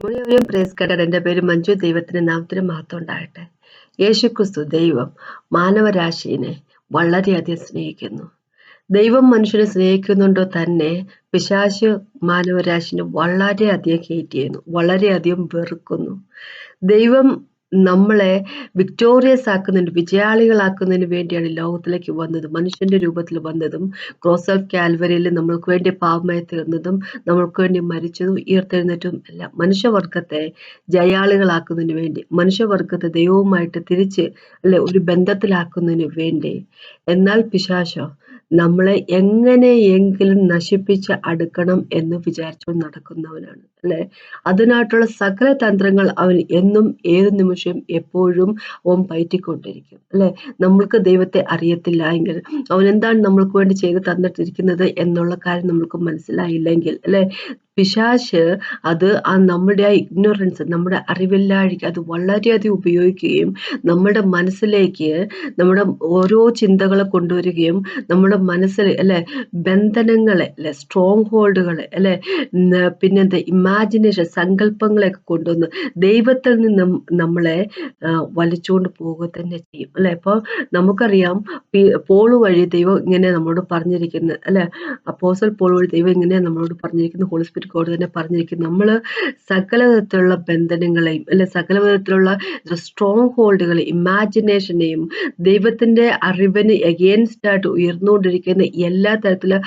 മുഴുവനും പ്രേസ് കേട്ട എൻ്റെ പേര് മഞ്ജു. ദൈവത്തിന്റെ നാമത്തിന് മഹത്വം ഉണ്ടാകട്ടെ. യേശുക്രിസ്തു ദൈവം മാനവരാശിയെ വളരെയധികം സ്നേഹിക്കുന്നു. ദൈവം മനുഷ്യനെ സ്നേഹിക്കുന്നുണ്ടോ തന്നെ പിശാച് മാനവരാശിനെ വളരെയധികം ഹേറ്റ് ചെയ്യുന്നു, വളരെയധികം വെറുക്കുന്നു. ദൈവം നമ്മളെ വിക്ടോറിയസ് ആക്കുന്നതിന്, വിജയാളികളാക്കുന്നതിന് വേണ്ടിയാണ് ലോകത്തിലേക്ക് വന്നത്, മനുഷ്യന്റെ രൂപത്തിൽ വന്നതും ക്രോസ് ഓഫ് കാൽവരിയിൽ നമ്മൾക്ക് വേണ്ടി പാപമായി തീർന്നതും നമ്മൾക്ക് വേണ്ടി മരിച്ചതും ഉയർത്തെഴുന്നേറ്റും എല്ലാം മനുഷ്യവർഗത്തെ ജയാളികളാക്കുന്നതിന് വേണ്ടി, മനുഷ്യവർഗത്തെ ദൈവവുമായിട്ട് തിരിച്ച് ഒരു ബന്ധത്തിലാക്കുന്നതിന് വേണ്ടി. എന്നാൽ പിശാചോ നമ്മളെ എങ്ങനെയെങ്കിലും നശിപ്പിച്ച് അടുക്കണം എന്ന് വിചാരിച്ചു നടക്കുന്നവനാണ്, അല്ലെ? അതിനായിട്ടുള്ള സകല തന്ത്രങ്ങൾ അവൻ എന്നും ഏത് നിമിഷം എപ്പോഴും അവൻ പയറ്റിക്കൊണ്ടിരിക്കും, അല്ലെ? നമ്മൾക്ക് ദൈവത്തെ അറിയത്തില്ല എങ്കിൽ, അവൻ എന്താണ് നമ്മൾക്ക് വേണ്ടി ചെയ്ത് തന്നിട്ടിരിക്കുന്നത് എന്നുള്ള കാര്യം നമ്മൾക്ക് മനസ്സിലായില്ലെങ്കിൽ, അല്ലെ, പിശാച് അത് നമ്മുടെ ഇഗ്നോറൻസ്, നമ്മുടെ അറിവില്ലായ്മ അത് വളരെയധികം ഉപയോഗിക്കുകയും നമ്മുടെ മനസ്സിലേക്ക് നമ്മുടെ ഓരോ ചിന്തകളെ കൊണ്ടുവരികയും നമ്മുടെ മനസ്സിൽ, അല്ലെ, ബന്ധനങ്ങളെ, അല്ലെ, സ്ട്രോങ് ഹോൾഡുകളെ, അല്ലെ, പിന്നെന്താ ഇമാജിനേഷൻ, സങ്കല്പങ്ങളെയൊക്കെ കൊണ്ടുവന്ന് ദൈവത്തിൽ നിന്നും നമ്മളെ വലിച്ചുകൊണ്ട് പോവുക തന്നെ ചെയ്യും, അല്ലെ? അപ്പോൾ നമുക്കറിയാം പോൾ വഴി ദൈവം ഇങ്ങനെ നമ്മളോട് പറഞ്ഞിരിക്കുന്നത്, അല്ലെ, അപ്പോസ്റ്റൽ പോൾ വഴി ദൈവം ഇങ്ങനെ നമ്മളോട് പറഞ്ഞിരിക്കുന്നു, ഹോളി സ്പിരിറ്റ് ഗോഡ് തന്നെ പറഞ്ഞിരിക്കുന്നു, നമ്മൾ സകല വിധത്തിലുള്ള ബന്ധനങ്ങളെയും, അല്ലെ, സകല വിധത്തിലുള്ള സ്ട്രോങ് ഹോൾഡുകളെ, ഇമാജിനേഷനെയും ദൈവത്തിന്റെ അറിവിന് എഗെയിൻസ്റ്റ് ആയിട്ട് ഉയർന്നുകൊണ്ടിരിക്കുന്ന എല്ലാ തരത്തിലുള്ള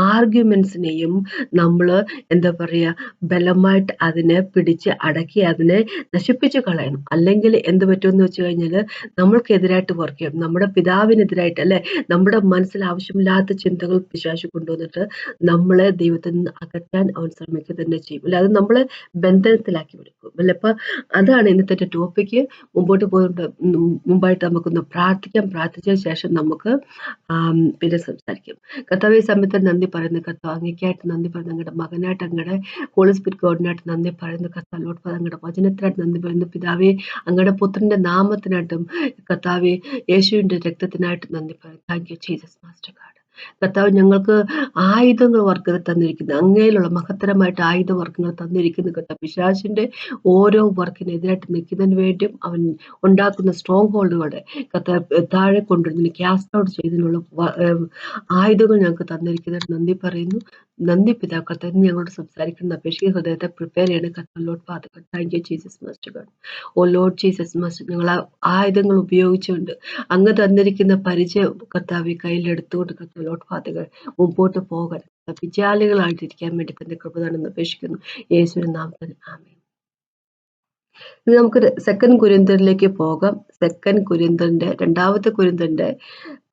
ആർഗ്യുമെന്റ്സിനെയും നമ്മൾ എന്താ പറയുക, ബലമായിട്ട് അതിനെ പിടിച്ച് അടക്കി അതിനെ നശിപ്പിച്ച് കളയണം. അല്ലെങ്കിൽ എന്ത് പറ്റുമെന്ന് വെച്ച് കഴിഞ്ഞാൽ നമ്മൾക്കെതിരായിട്ട് വർക്ക് ചെയ്യും, നമ്മുടെ പിതാവിനെതിരായിട്ട്, അല്ലെ, നമ്മുടെ മനസ്സിൽ ആവശ്യമില്ലാത്ത ചിന്തകൾ പിശാച് കൊണ്ടുവന്നിട്ട് നമ്മളെ ദൈവത്തിൽ നിന്ന് അകറ്റാൻ അവൻ ശ്രമിക്കുക തന്നെ ചെയ്യും, അല്ലെ? അത് നമ്മളെ ബന്ധനത്തിലാക്കി വിടുക്കും, അല്ലെ? അപ്പൊ അതാണ് ഇന്നത്തെ ടോപ്പിക്ക്. മുമ്പോട്ട് മുമ്പായിട്ട് നമുക്കൊന്ന് പ്രാർത്ഥിക്കാം. പ്രാർത്ഥിച്ചതിന് ശേഷം നമുക്ക് പിന്നെ സംസാരിക്കും. കർത്താവേ, സമയത്ത് നന്ദി പറയുന്നു കർത്താവ്, അങ്ങേക്കായിട്ട് നന്ദി പറയുന്നു, അങ്ങയുടെ മകനായിട്ട്, അങ്ങയുടെ ഹോളി സ്പിരിറ്റ് ഗോഡിനായിട്ട് നന്ദി പറയുന്നു കർത്താവ്. ലോർഡ്, അങ്ങയുടെ വചനത്തിനായിട്ട് നന്ദി പറയുന്നു പിതാവേ, അങ്ങയുടെ പുത്രന്റെ നാമത്തിനായിട്ടും കർത്താവേ, യേശുവിന്റെ രക്തത്തിനായിട്ട് നന്ദി പറയുന്നു. Thank you Jesus master God. കർത്താവ്, ഞങ്ങൾക്ക് ആയുധങ്ങൾ വർഗ്ഗങ്ങൾ തന്നിരിക്കുന്നു, അങ്ങയിലുള്ള മഹത്തരമായിട്ട് ആയുധ വർഗ്ഗങ്ങൾ തന്നിരിക്കുന്നു കർത്താവ്. പിശാചിന്റെ ഓരോ വർക്കിനെതിരായിട്ട് നിൽക്കുന്നതിന് വേണ്ടിയും അവൻ ഉണ്ടാക്കുന്ന സ്ട്രോങ് ഹോൾഡുകളുടെ കർത്താവ് താഴെ കൊണ്ടുവരുന്നതിന്, ക്യാസ്റ്റ് ഔട്ട് ചെയ്തതിനുള്ള ആയുധങ്ങൾ ഞങ്ങൾക്ക് തന്നിരിക്കുന്നതിന് നന്ദി പറയുന്നു. നന്ദി പിതാവ്. കർത്താവ്, ഞങ്ങളോട് സംസാരിക്കുന്ന അപേക്ഷിക ഹൃദയത്തെ പ്രിപ്പയർ ചെയ്യണം കർത്താവ്. Lord father God, thank you Jesus master God. O Lord Jesus master, ഞങ്ങൾ ആ ആയുധങ്ങൾ ഉപയോഗിച്ചുകൊണ്ട് അങ്ങ് തന്നിരിക്കുന്ന പരിചയം കർത്താവ് കയ്യിലെടുത്തുകൊണ്ട് കർത്താവ് ലോർഡ് ഫാദർ ഗോഡ് മുമ്പോട്ട് പോകാൻ വിജയാളികളായിട്ടിരിക്കാൻ വേണ്ടി തന്നെ കൃപതാണെന്ന് അപേക്ഷിക്കുന്നു യേശുവിന്റെ നാമത്തിൽ. ആമേൻ. ഇനി നമുക്ക് സെക്കൻഡ് കൊരിന്ത്യരിലേക്ക് പോകാം. സെക്കൻഡ് കൊരിന്ത്യന്റെ 2 കൊരിന്ത്യന്റെ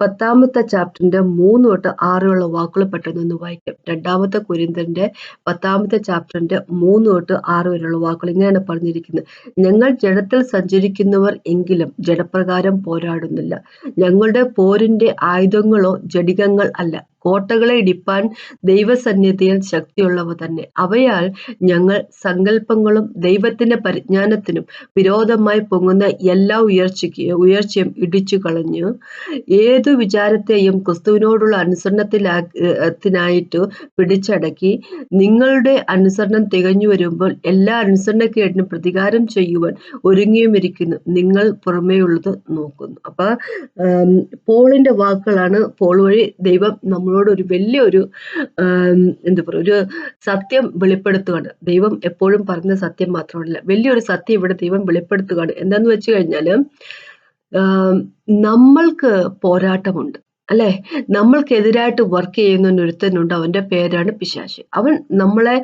10 ചാപ്റ്ററിന്റെ 3 തൊട്ട് 6 ഉള്ള വാക്കുകൾ പെട്ടെന്ന് വായിക്കാം. 2 കൊരിന്ത്യന്റെ 10 ചാപ്റ്ററിന്റെ 3 തൊട്ട് 6 വരെയുള്ള വാക്കുകൾ ഇങ്ങനെയാണ് പറഞ്ഞിരിക്കുന്നത്. ഞങ്ങൾ ജഡത്തിൽ സഞ്ചരിക്കുന്നവർ എങ്കിലും ജഡപ്രകാരം പോരാടുന്നില്ല. ഞങ്ങളുടെ പോരിന്റെ ആയുധങ്ങളോ ജഡികങ്ങൾ അല്ല, കോട്ടകളെ ഇടിപ്പാൻ ദൈവസന്നിധിയിൽ ശക്തിയുള്ളവ തന്നെ. അവയാൽ ഞങ്ങൾ സങ്കല്പങ്ങളും ദൈവത്തിന്റെ പരിജ്ഞാനത്തിനും വിരോധമായി പൊങ്ങുന്ന എല്ലാ ഉയർച്ചയും ഇടിച്ചു കളഞ്ഞു ഏതു വിചാരത്തെയും ക്രിസ്തുവിനോടുള്ള അനുസരണത്തിനായിട്ട് പിടിച്ചടക്കി നിങ്ങളുടെ അനുസരണം തികഞ്ഞു വരുമ്പോൾ എല്ലാ അനുസരണക്കേടിനും പ്രതികാരം ചെയ്യുവാൻ ഒരുങ്ങിയുമിരിക്കുന്നു, നിങ്ങൾ പുറമേയുള്ളത് നോക്കുന്നു. അപ്പൊ പോളിന്റെ വാക്കുകളാണ്. പോൾ വഴി ദൈവം നമ്മളോട് ഒരു വലിയൊരു എന്താ പറയുക, ഒരു സത്യം വെളിപ്പെടുത്തുകയാണ്. ദൈവം എപ്പോഴും പറയുന്ന സത്യം മാത്രമല്ല, വലിയൊരു സത്യം ഇവിടെ ദൈവം വെളിപ്പെടുത്തുകയാണ്. എന്താന്ന് വെച്ച് കഴിഞ്ഞാല് നമ്മൾക്ക് പോരാട്ടമുണ്ട്, അല്ലെ? നമ്മൾക്കെതിരായിട്ട് വർക്ക് ചെയ്യുന്ന ഒരുത്തനുണ്ട്, അവന്റെ പേരാണ് പിശാച്. അവൻ നമ്മളെ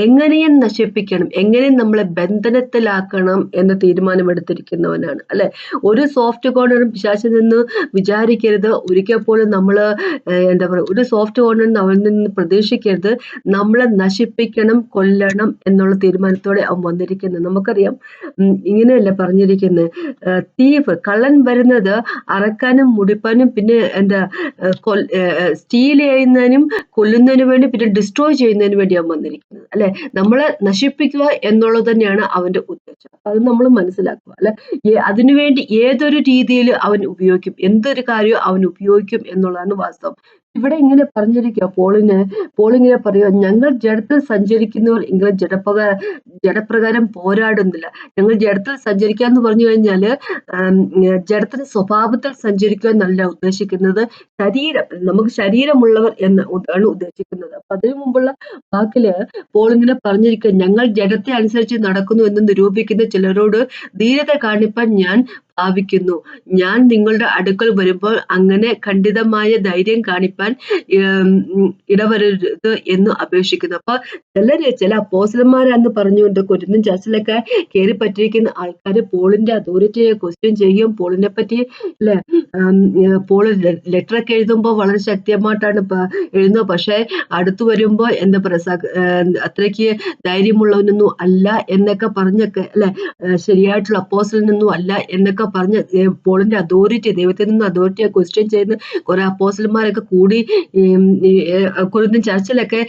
എങ്ങനെയും നശിപ്പിക്കണം, എങ്ങനെയും നമ്മളെ ബന്ധനത്തിലാക്കണം എന്ന് തീരുമാനമെടുത്തിരിക്കുന്നവനാണ്, അല്ലെ? ഒരു സോഫ്റ്റ് കോർണറും പിശാചിൽ നിന്ന് വിചാരിക്കരുത്. ഒരിക്കൽ പോലും നമ്മള് എന്താ പറയുക, ഒരു സോഫ്റ്റ് കോർണറിൽ അവനിൽ നിന്ന് പ്രതീക്ഷിക്കരുത്. നമ്മളെ നശിപ്പിക്കണം, കൊല്ലണം എന്നുള്ള തീരുമാനത്തോടെ അവൻ വന്നിരിക്കുന്നത്. നമുക്കറിയാം, ഇങ്ങനെയല്ല പറഞ്ഞിരിക്കുന്നത്, തീഫ്, കള്ളൻ വരുന്നത് അറക്കാനും മുടിപ്പാനും പിന്നെ സ്റ്റീൽ ചെയ്യുന്നതിനും കൊല്ലുന്നതിന് വേണ്ടി പിന്നെ ഡിസ്ട്രോയ് ചെയ്യുന്നതിന് വേണ്ടിയാണ് വന്നിരിക്കുന്നത്, അല്ലെ? നമ്മളെ നശിപ്പിക്കുക എന്നുള്ളത് തന്നെയാണ് അവന്റെ ഉദ്ദേശം. അത് നമ്മൾ മനസ്സിലാക്കുക, അല്ലെ? അതിനുവേണ്ടി ഏതൊരു രീതിയിൽ അവൻ ഉപയോഗിക്കും, എന്തൊരു കാര്യവും അവൻ ഉപയോഗിക്കും എന്നുള്ളതാണ് വാസ്തവം. ഇവിടെ ഇങ്ങനെ പറഞ്ഞിരിക്കുക പോളിങ്ങനെ പറയുക, ഞങ്ങൾ ജഡത്തിൽ സഞ്ചരിക്കുന്നവർ എങ്കിലും ജഡപ്രകാരം പോരാടുന്നില്ല. ഞങ്ങൾ ജഡത്തിൽ സഞ്ചരിക്കുക എന്ന് പറഞ്ഞു കഴിഞ്ഞാല് ജഡത്തിന്റെ സ്വഭാവത്തിൽ സഞ്ചരിക്കുക എന്നല്ല ഉദ്ദേശിക്കുന്നത്. നമുക്ക് ശരീരമുള്ളവർ ആണ് ഉദ്ദേശിക്കുന്നത്. അപ്പൊ അതിനു മുമ്പുള്ള വാക്കില് പോളിങ്ങനെ പറഞ്ഞിരിക്കുക, ഞങ്ങൾ ജഡത്തെ അനുസരിച്ച് നടക്കുന്നു എന്ന് നിരൂപിക്കുന്ന ചിലരോട് ധീരത കാണിപ്പാൻ ഞാൻ ഭാവിക്കുന്നു. ഞാൻ നിങ്ങളുടെ അടുക്കൽ വരുമ്പോൾ അങ്ങനെ ഖണ്ഡിതമായ ധൈര്യം കാണിപ്പാൻ ഇടവരരുത് എന്ന് അപേക്ഷിക്കുന്നു. അപ്പൊ ചില അപ്പോസ്തലന്മാരാന്ന് പറഞ്ഞുകൊണ്ട് കൊരിന്ത്യൻ ചർച്ചിലൊക്കെ കയറി പറ്റിയിരിക്കുന്ന ആൾക്കാര് പോളിന്റെ അതോറിറ്റിയെ ക്വസ്റ്റ്യൻ ചെയ്യും. പോളിനെ പറ്റി അല്ലെ, പോള് ലെറ്ററൊക്കെ എഴുതുമ്പോൾ വളരെ ശക്തിമായിട്ടാണ് എഴുതുന്നത്. പക്ഷെ അടുത്തു വരുമ്പോ എന്താ പറയാ, അത്രയ്ക്ക് ധൈര്യമുള്ളവനൊന്നും അല്ല എന്നൊക്കെ പറഞ്ഞൊക്കെ അല്ലെ, ശരിയായിട്ടുള്ള അപ്പോസ്റ്റലിനൊന്നും അല്ല എന്നൊക്കെ പറഞ്ഞ് പോളിന്റെ അതോറിറ്റി, ദൈവത്തിൽ നിന്ന് അതോറിറ്റിയെ ക്വസ്റ്റ്യൻ ചെയ്യുന്ന കുറെ അപ്പോസ്റ്റലന്മാരൊക്കെ കൂടി കൊരിന്ത്യൻ ചർച്ചിലൊക്കെ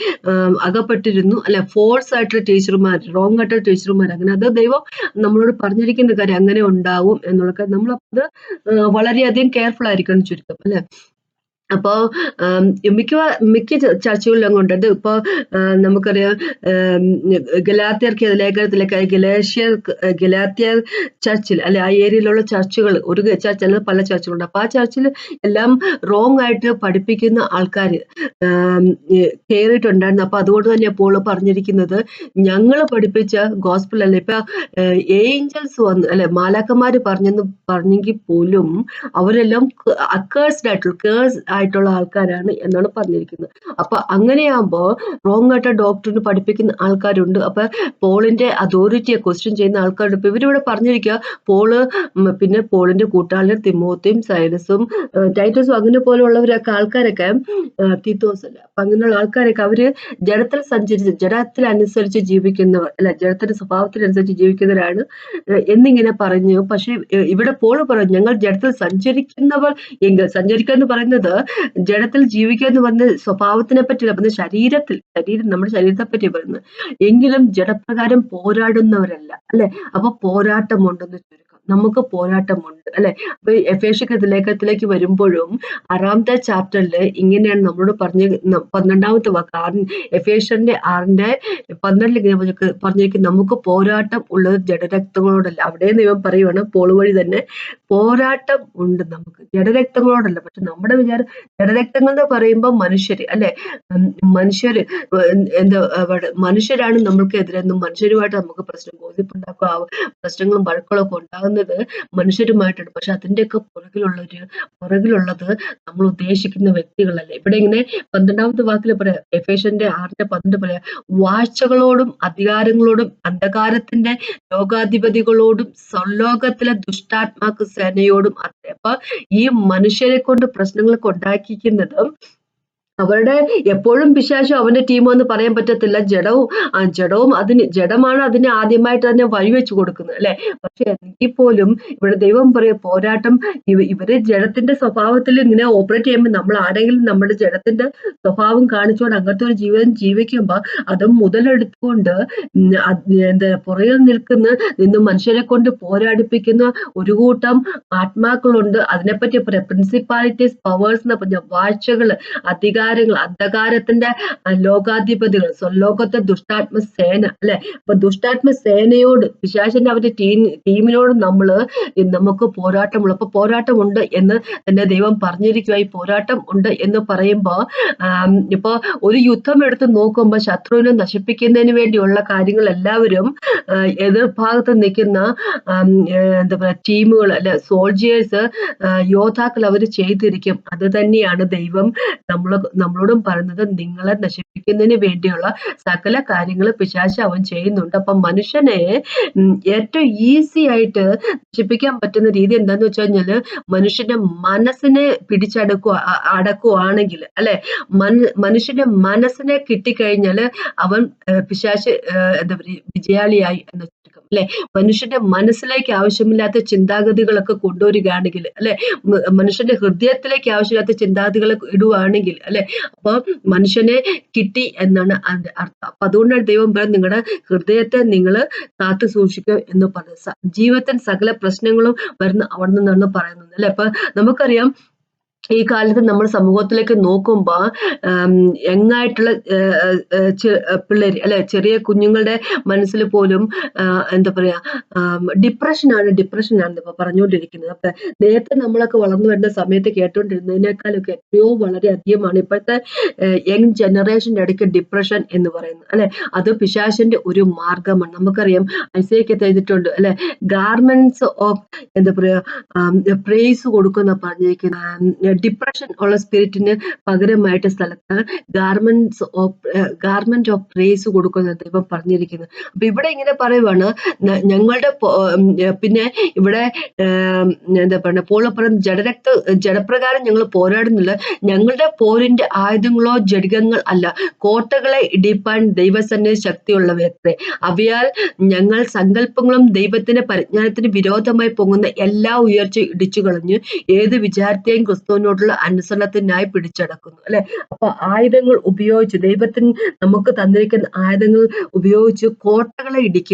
അകപ്പെട്ടിരുന്നു അല്ലെ. ഫോൾസ് ആയിട്ടുള്ള ടീച്ചർമാർ, റോങ് ആയിട്ടുള്ള ടീച്ചർമാർ, അങ്ങനെ അത് ദൈവം നമ്മളോട് പറഞ്ഞിരിക്കുന്ന കാര്യം അങ്ങനെ ഉണ്ടാവും എന്നുള്ളത് നമ്മളത് വളരെയധികം കെയർഫുൾ ആയിരിക്കണം ചുരുക്കം അല്ലെ. അപ്പോ മിക്ക ചർച്ചകളിലും കൊണ്ടത് ഇപ്പൊ നമുക്കറിയാം, ഗലാത്യർക്ക് ലേഖനത്തിലൊക്കെ ഗലാത്യർ ചർച്ചിൽ അല്ലെ, ആ ഏരിയയിലുള്ള ചർച്ചുകൾ, ഒരു ചർച്ച് അല്ല പല ചർച്ചുകളുണ്ട്. അപ്പൊ ആ ചർച്ചിൽ എല്ലാം റോങ് ആയിട്ട് പഠിപ്പിക്കുന്ന ആൾക്കാർ കയറിയിട്ടുണ്ടായിരുന്നു. അപ്പൊ അതുകൊണ്ട് തന്നെ പോൾ പറഞ്ഞിരിക്കുന്നത്, ഞങ്ങൾ പഠിപ്പിച്ച ഗോസ്പിൾ അല്ലെ, ഇപ്പൊ ഏഞ്ചൽസ് വന്ന് അല്ലെ, മാലാക്കന്മാര് പറഞ്ഞെങ്കിൽ പോലും അവരെല്ലാം അക്കേഴ്സ്ഡ് ആയിട്ടുള്ള ആൾക്കാരാണ് എന്നാണ് പറഞ്ഞിരിക്കുന്നത്. അപ്പൊ അങ്ങനെയാകുമ്പോ റോങ് ആയിട്ട് ഡോക്ടറിന് പഠിപ്പിക്കുന്ന ആൾക്കാരുണ്ട്. അപ്പൊ പോളിന്റെ അതോറിറ്റിയെ ക്വസ്റ്റ്യൻ ചെയ്യുന്ന ആൾക്കാരുണ്ട്. ഇപ്പൊ ഇവരിവിടെ പറഞ്ഞിരിക്കുക, പോള് പിന്നെ പോളിന്റെ കൂട്ടാളികൾ തിമോത്തിയും സൈലസും ടൈറ്റസും അങ്ങനെ പോലെയുള്ളവരൊക്കെ ആൾക്കാരൊക്കെ, തീത്തോസ് അല്ല, അപ്പൊ അങ്ങനെയുള്ള ആൾക്കാരൊക്കെ അവര് ജഡത്തിനനുസരിച്ച് ജീവിക്കുന്നവർ അല്ല, ജഡത്തിന്റെ സ്വഭാവത്തിനനുസരിച്ച് ജീവിക്കുന്നവരാണ് എന്നിങ്ങനെ പറഞ്ഞു. പക്ഷെ ഇവിടെ പോള് പറഞ്ഞു, ഞങ്ങൾ ജഡത്തിൽ സഞ്ചരിക്കുന്നവർ എങ്കിൽ, സഞ്ചരിക്കുക എന്ന് പറയുന്നത് ജഡത്തിൽ ജീവിക്കുക എന്ന് പറഞ്ഞ സ്വഭാവത്തിനെ പറ്റിയല്ല പറയുന്നത്, നമ്മുടെ ശരീരത്തെ പറ്റി പറയുന്നത്. എങ്കിലും ജഡപ്രകാരം പോരാടുന്നവരല്ല അല്ലെ. അപ്പൊ പോരാട്ടമുണ്ടെന്ന് ചുരുക്കം, നമുക്ക് പോരാട്ടമുണ്ട് അല്ലെ. അപ്പൊ എഫേസ്യ ലേഖനത്തിലേക്ക് വരുമ്പോഴും 6ാമത്തെ ചാപ്റ്ററിൽ ഇങ്ങനെയാണ് നമ്മളോട് പറഞ്ഞ 12ാമത്തെ വാക്ക്, എഫേസ്യന്റെ 6:12 ഇങ്ങനെ പറഞ്ഞിരിക്കും, നമുക്ക് പോരാട്ടം ഉള്ളത് ജഡരക്തങ്ങളോടല്ല. അവിടെ ദൈവം പറയുവാണ് പോൾ വഴി തന്നെ, പോരാട്ടം ഉണ്ട് നമുക്ക് ജഡരക്തങ്ങളോടല്ല. പക്ഷെ നമ്മുടെ വിചാരം ജഡരക്തങ്ങൾ എന്ന് പറയുമ്പോൾ മനുഷ്യര് അല്ലെ, മനുഷ്യര് എന്താ മനുഷ്യരാണ് നമ്മൾക്ക് എതിരെന്നും, മനുഷ്യരുമായിട്ട് നമുക്ക് പ്രശ്നം ബോധ്യപ്പെടുണ്ടാക്കുക, പ്രശ്നങ്ങളും വഴക്കുകളൊക്കെ ഉണ്ടാകുന്നത് മനുഷ്യരുമായിട്ടാണ്. പക്ഷെ അതിന്റെയൊക്കെ പുറകിലുള്ളത് നമ്മൾ ഉദ്ദേശിക്കുന്ന വ്യക്തികളല്ല. ഇവിടെ ഇങ്ങനെ 12ാമത്തെ വാക്കിൽ പറയാം, എഫേസ്യന്റെ 6:12 പറയാം, വാഴ്ചകളോടും അധികാരങ്ങളോടും അന്ധകാരത്തിന്റെ ലോകാധിപതികളോടും സ്വർലോകത്തിലെ ദുഷ്ടാത്മാക്ക് സേനയോടും അത്രേ. അപ്പൊ ഈ മനുഷ്യരെ കൊണ്ട് പ്രശ്നങ്ങളൊക്കെ ഉണ്ടാക്കിക്കുന്നതും അവരുടെ എപ്പോഴും പിശാചും അവന്റെ ടീമോ എന്ന് പറയാൻ പറ്റത്തില്ല. ജഡമാണ് അതിനെ ആദ്യമായിട്ട് തന്നെ വഴിവെച്ചു കൊടുക്കുന്നത് അല്ലെ. പക്ഷെ എങ്കിൽ പോലും ഇവിടെ ദൈവം പറയും, പോരാട്ടം ഇവര് ജഡത്തിന്റെ സ്വഭാവത്തിൽ ഇങ്ങനെ ഓപ്പറേറ്റ് ചെയ്യുമ്പോൾ നമ്മൾ ആരെങ്കിലും നമ്മുടെ ജഡത്തിന്റെ സ്വഭാവം കാണിച്ചുകൊണ്ട് അങ്ങനത്തെ ഒരു ജീവിതം ജീവിക്കുമ്പോ അതും മുതലെടുത്തുകൊണ്ട് പുറകിൽ നിന്ന് മനുഷ്യരെ കൊണ്ട് പോരാടിപ്പിക്കുന്ന ഒരു കൂട്ടം ആത്മാക്കളുണ്ട്. അതിനെപ്പറ്റി പറയാം, പ്രിൻസിപ്പാലിറ്റീസ്, പവേഴ്സ് എന്ന് പറഞ്ഞ വാഴ്ചകള്, അന്ധകാരത്തിന്റെ ലോകാധിപതികൾ, സ്വലോകത്തെ ദുഷ്ടാത്മ സേന അല്ലെ. അപ്പൊ ദുഷ്ടാത്മ സേനയോട്, പിശാചിന്റെ അവരുടെ ടീമിനോട് നമുക്ക് പോരാട്ടമുള്ളൂ. അപ്പൊ പോരാട്ടമുണ്ട് എന്ന് തന്നെ ദൈവം പറഞ്ഞിരിക്കുക. ഈ പോരാട്ടം ഉണ്ട് എന്ന് പറയുമ്പോ ഇപ്പൊ ഒരു യുദ്ധം എടുത്ത് നോക്കുമ്പോ ശത്രുവിനെ നശിപ്പിക്കുന്നതിന് വേണ്ടിയുള്ള കാര്യങ്ങൾ എല്ലാവരും എതിർഭാഗത്ത് നിൽക്കുന്ന എന്താ പറയാ ടീമുകൾ അല്ലെ, സോൾജിയേഴ്സ്, യോദ്ധാക്കൾ അവര് ചെയ്തിരിക്കും. അത് തന്നെയാണ് ദൈവം നമ്മളോടും പറയുന്നത്, നിങ്ങളെ നശിപ്പിക്കുന്നതിന് വേണ്ടിയുള്ള സകല കാര്യങ്ങൾ പിശാച് അവൻ ചെയ്യുന്നുണ്ട്. അപ്പൊ മനുഷ്യനെ ഏറ്റവും ഈസി ആയിട്ട് നശിപ്പിക്കാൻ പറ്റുന്ന രീതി എന്താന്ന് വെച്ച് കഴിഞ്ഞാല്, മനുഷ്യന്റെ മനസ്സിനെ അടക്കുവാണെങ്കിൽ അല്ലെ, മനുഷ്യന്റെ മനസ്സിനെ കിട്ടിക്കഴിഞ്ഞാല് അവൻ പിശാച് എന്താ പറയുക വിജയാളിയായി എന്ന് അല്ലെ. മനുഷ്യന്റെ മനസ്സിലേക്ക് ആവശ്യമില്ലാത്ത ചിന്താഗതികളൊക്കെ കൊണ്ടുവരികയാണെങ്കിൽ അല്ലെ, മനുഷ്യന്റെ ഹൃദയത്തിലേക്ക് ആവശ്യമില്ലാത്ത ചിന്താഗതികൾ ഇടുവാണെങ്കിൽ അല്ലെ, അപ്പൊ മനുഷ്യനെ കിട്ടി എന്നാണ് അതിന്റെ അർത്ഥം. അപ്പൊ അതുകൊണ്ടാണ് ദൈവം പറയുന്നത്, നിങ്ങളുടെ ഹൃദയത്തെ നിങ്ങൾ കാത്തു സൂക്ഷിക്കുക എന്ന് പറയുന്നത്. ജീവിതത്തിൽ സകല പ്രശ്നങ്ങളും വരുന്ന അവിടെ നിന്നാണ് പറയുന്നത് അല്ലെ. അപ്പൊ നമുക്കറിയാം, ഈ കാലത്ത് നമ്മൾ സമൂഹത്തിലേക്ക് നോക്കുമ്പോ യങ്ങായിട്ടുള്ള പിള്ളേര് അല്ലെ, ചെറിയ കുഞ്ഞുങ്ങളുടെ മനസ്സിൽ പോലും എന്താ പറയാ ഡിപ്രഷനാണ് ഇപ്പൊ പറഞ്ഞുകൊണ്ടിരിക്കുന്നത്. അപ്പൊ നേരത്തെ നമ്മളൊക്കെ വളർന്നു വരുന്ന സമയത്ത് കേട്ടോണ്ടിരുന്നതിനേക്കാളൊക്കെ എത്രയോ വളരെ അധികമാണ് ഇപ്പോഴത്തെ യങ് ജനറേഷന്റെ ഇടയ്ക്ക് ഡിപ്രഷൻ എന്ന് പറയുന്നത് അല്ലെ. അത് പിശാചിന്റെ ഒരു മാർഗമാണ്. നമുക്കറിയാം ഐസയ്ക്ക് എഴുതിയിട്ടുണ്ട് അല്ലെ, ഗാർമെന്റ്സ് ഓഫ് എന്താ പറയാ പ്രേസ് കൊടുക്കുന്ന പറഞ്ഞിരിക്കുന്ന ഡിപ്രഷൻ ഉള്ള സ്പിരിറ്റിന് പകരമായിട്ട് സ്ഥലത്ത് ഗാർമെന്റ് ഓഫ് പ്രേസ് കൊടുക്കുന്ന ദൈവം പറഞ്ഞിരിക്കുന്നത്. അപ്പൊ ഇവിടെ ഇങ്ങനെ പറയുവാണ്, ഞങ്ങളുടെ പിന്നെ ഇവിടെ എന്താ പറയുക, പോൾ പറയുന്നത് ജഡപ്രകാരം ഞങ്ങൾ പോരാടുന്നില്ല, ഞങ്ങളുടെ പോരിന്റെ ആയുധങ്ങളോ ജഡികങ്ങൾ അല്ല, കോട്ടകളെ ഇടിപ്പാൻ ദൈവസന്നിധി ശക്തിയുള്ളവയത്രേ. അവയാൽ ഞങ്ങൾ സങ്കല്പങ്ങളും ദൈവത്തിന്റെ പരിജ്ഞാനത്തിന് വിരോധമായി പൊങ്ങുന്ന എല്ലാ ഉയർച്ചയും ഇടിച്ചു കളഞ്ഞ് ഏത് വിചാരത്തെയും ക്രിസ്തുവിനോടുള്ള അനുസരണത്തിനായി പിടിച്ചടക്കുന്നു അല്ലെ. അപ്പൊ ആയുധങ്ങൾ ഉപയോഗിച്ച്, ദൈവത്തിന് നമുക്ക് തന്നിരിക്കുന്ന ആയുധങ്ങൾ ഉപയോഗിച്ച് കോട്ടകളെ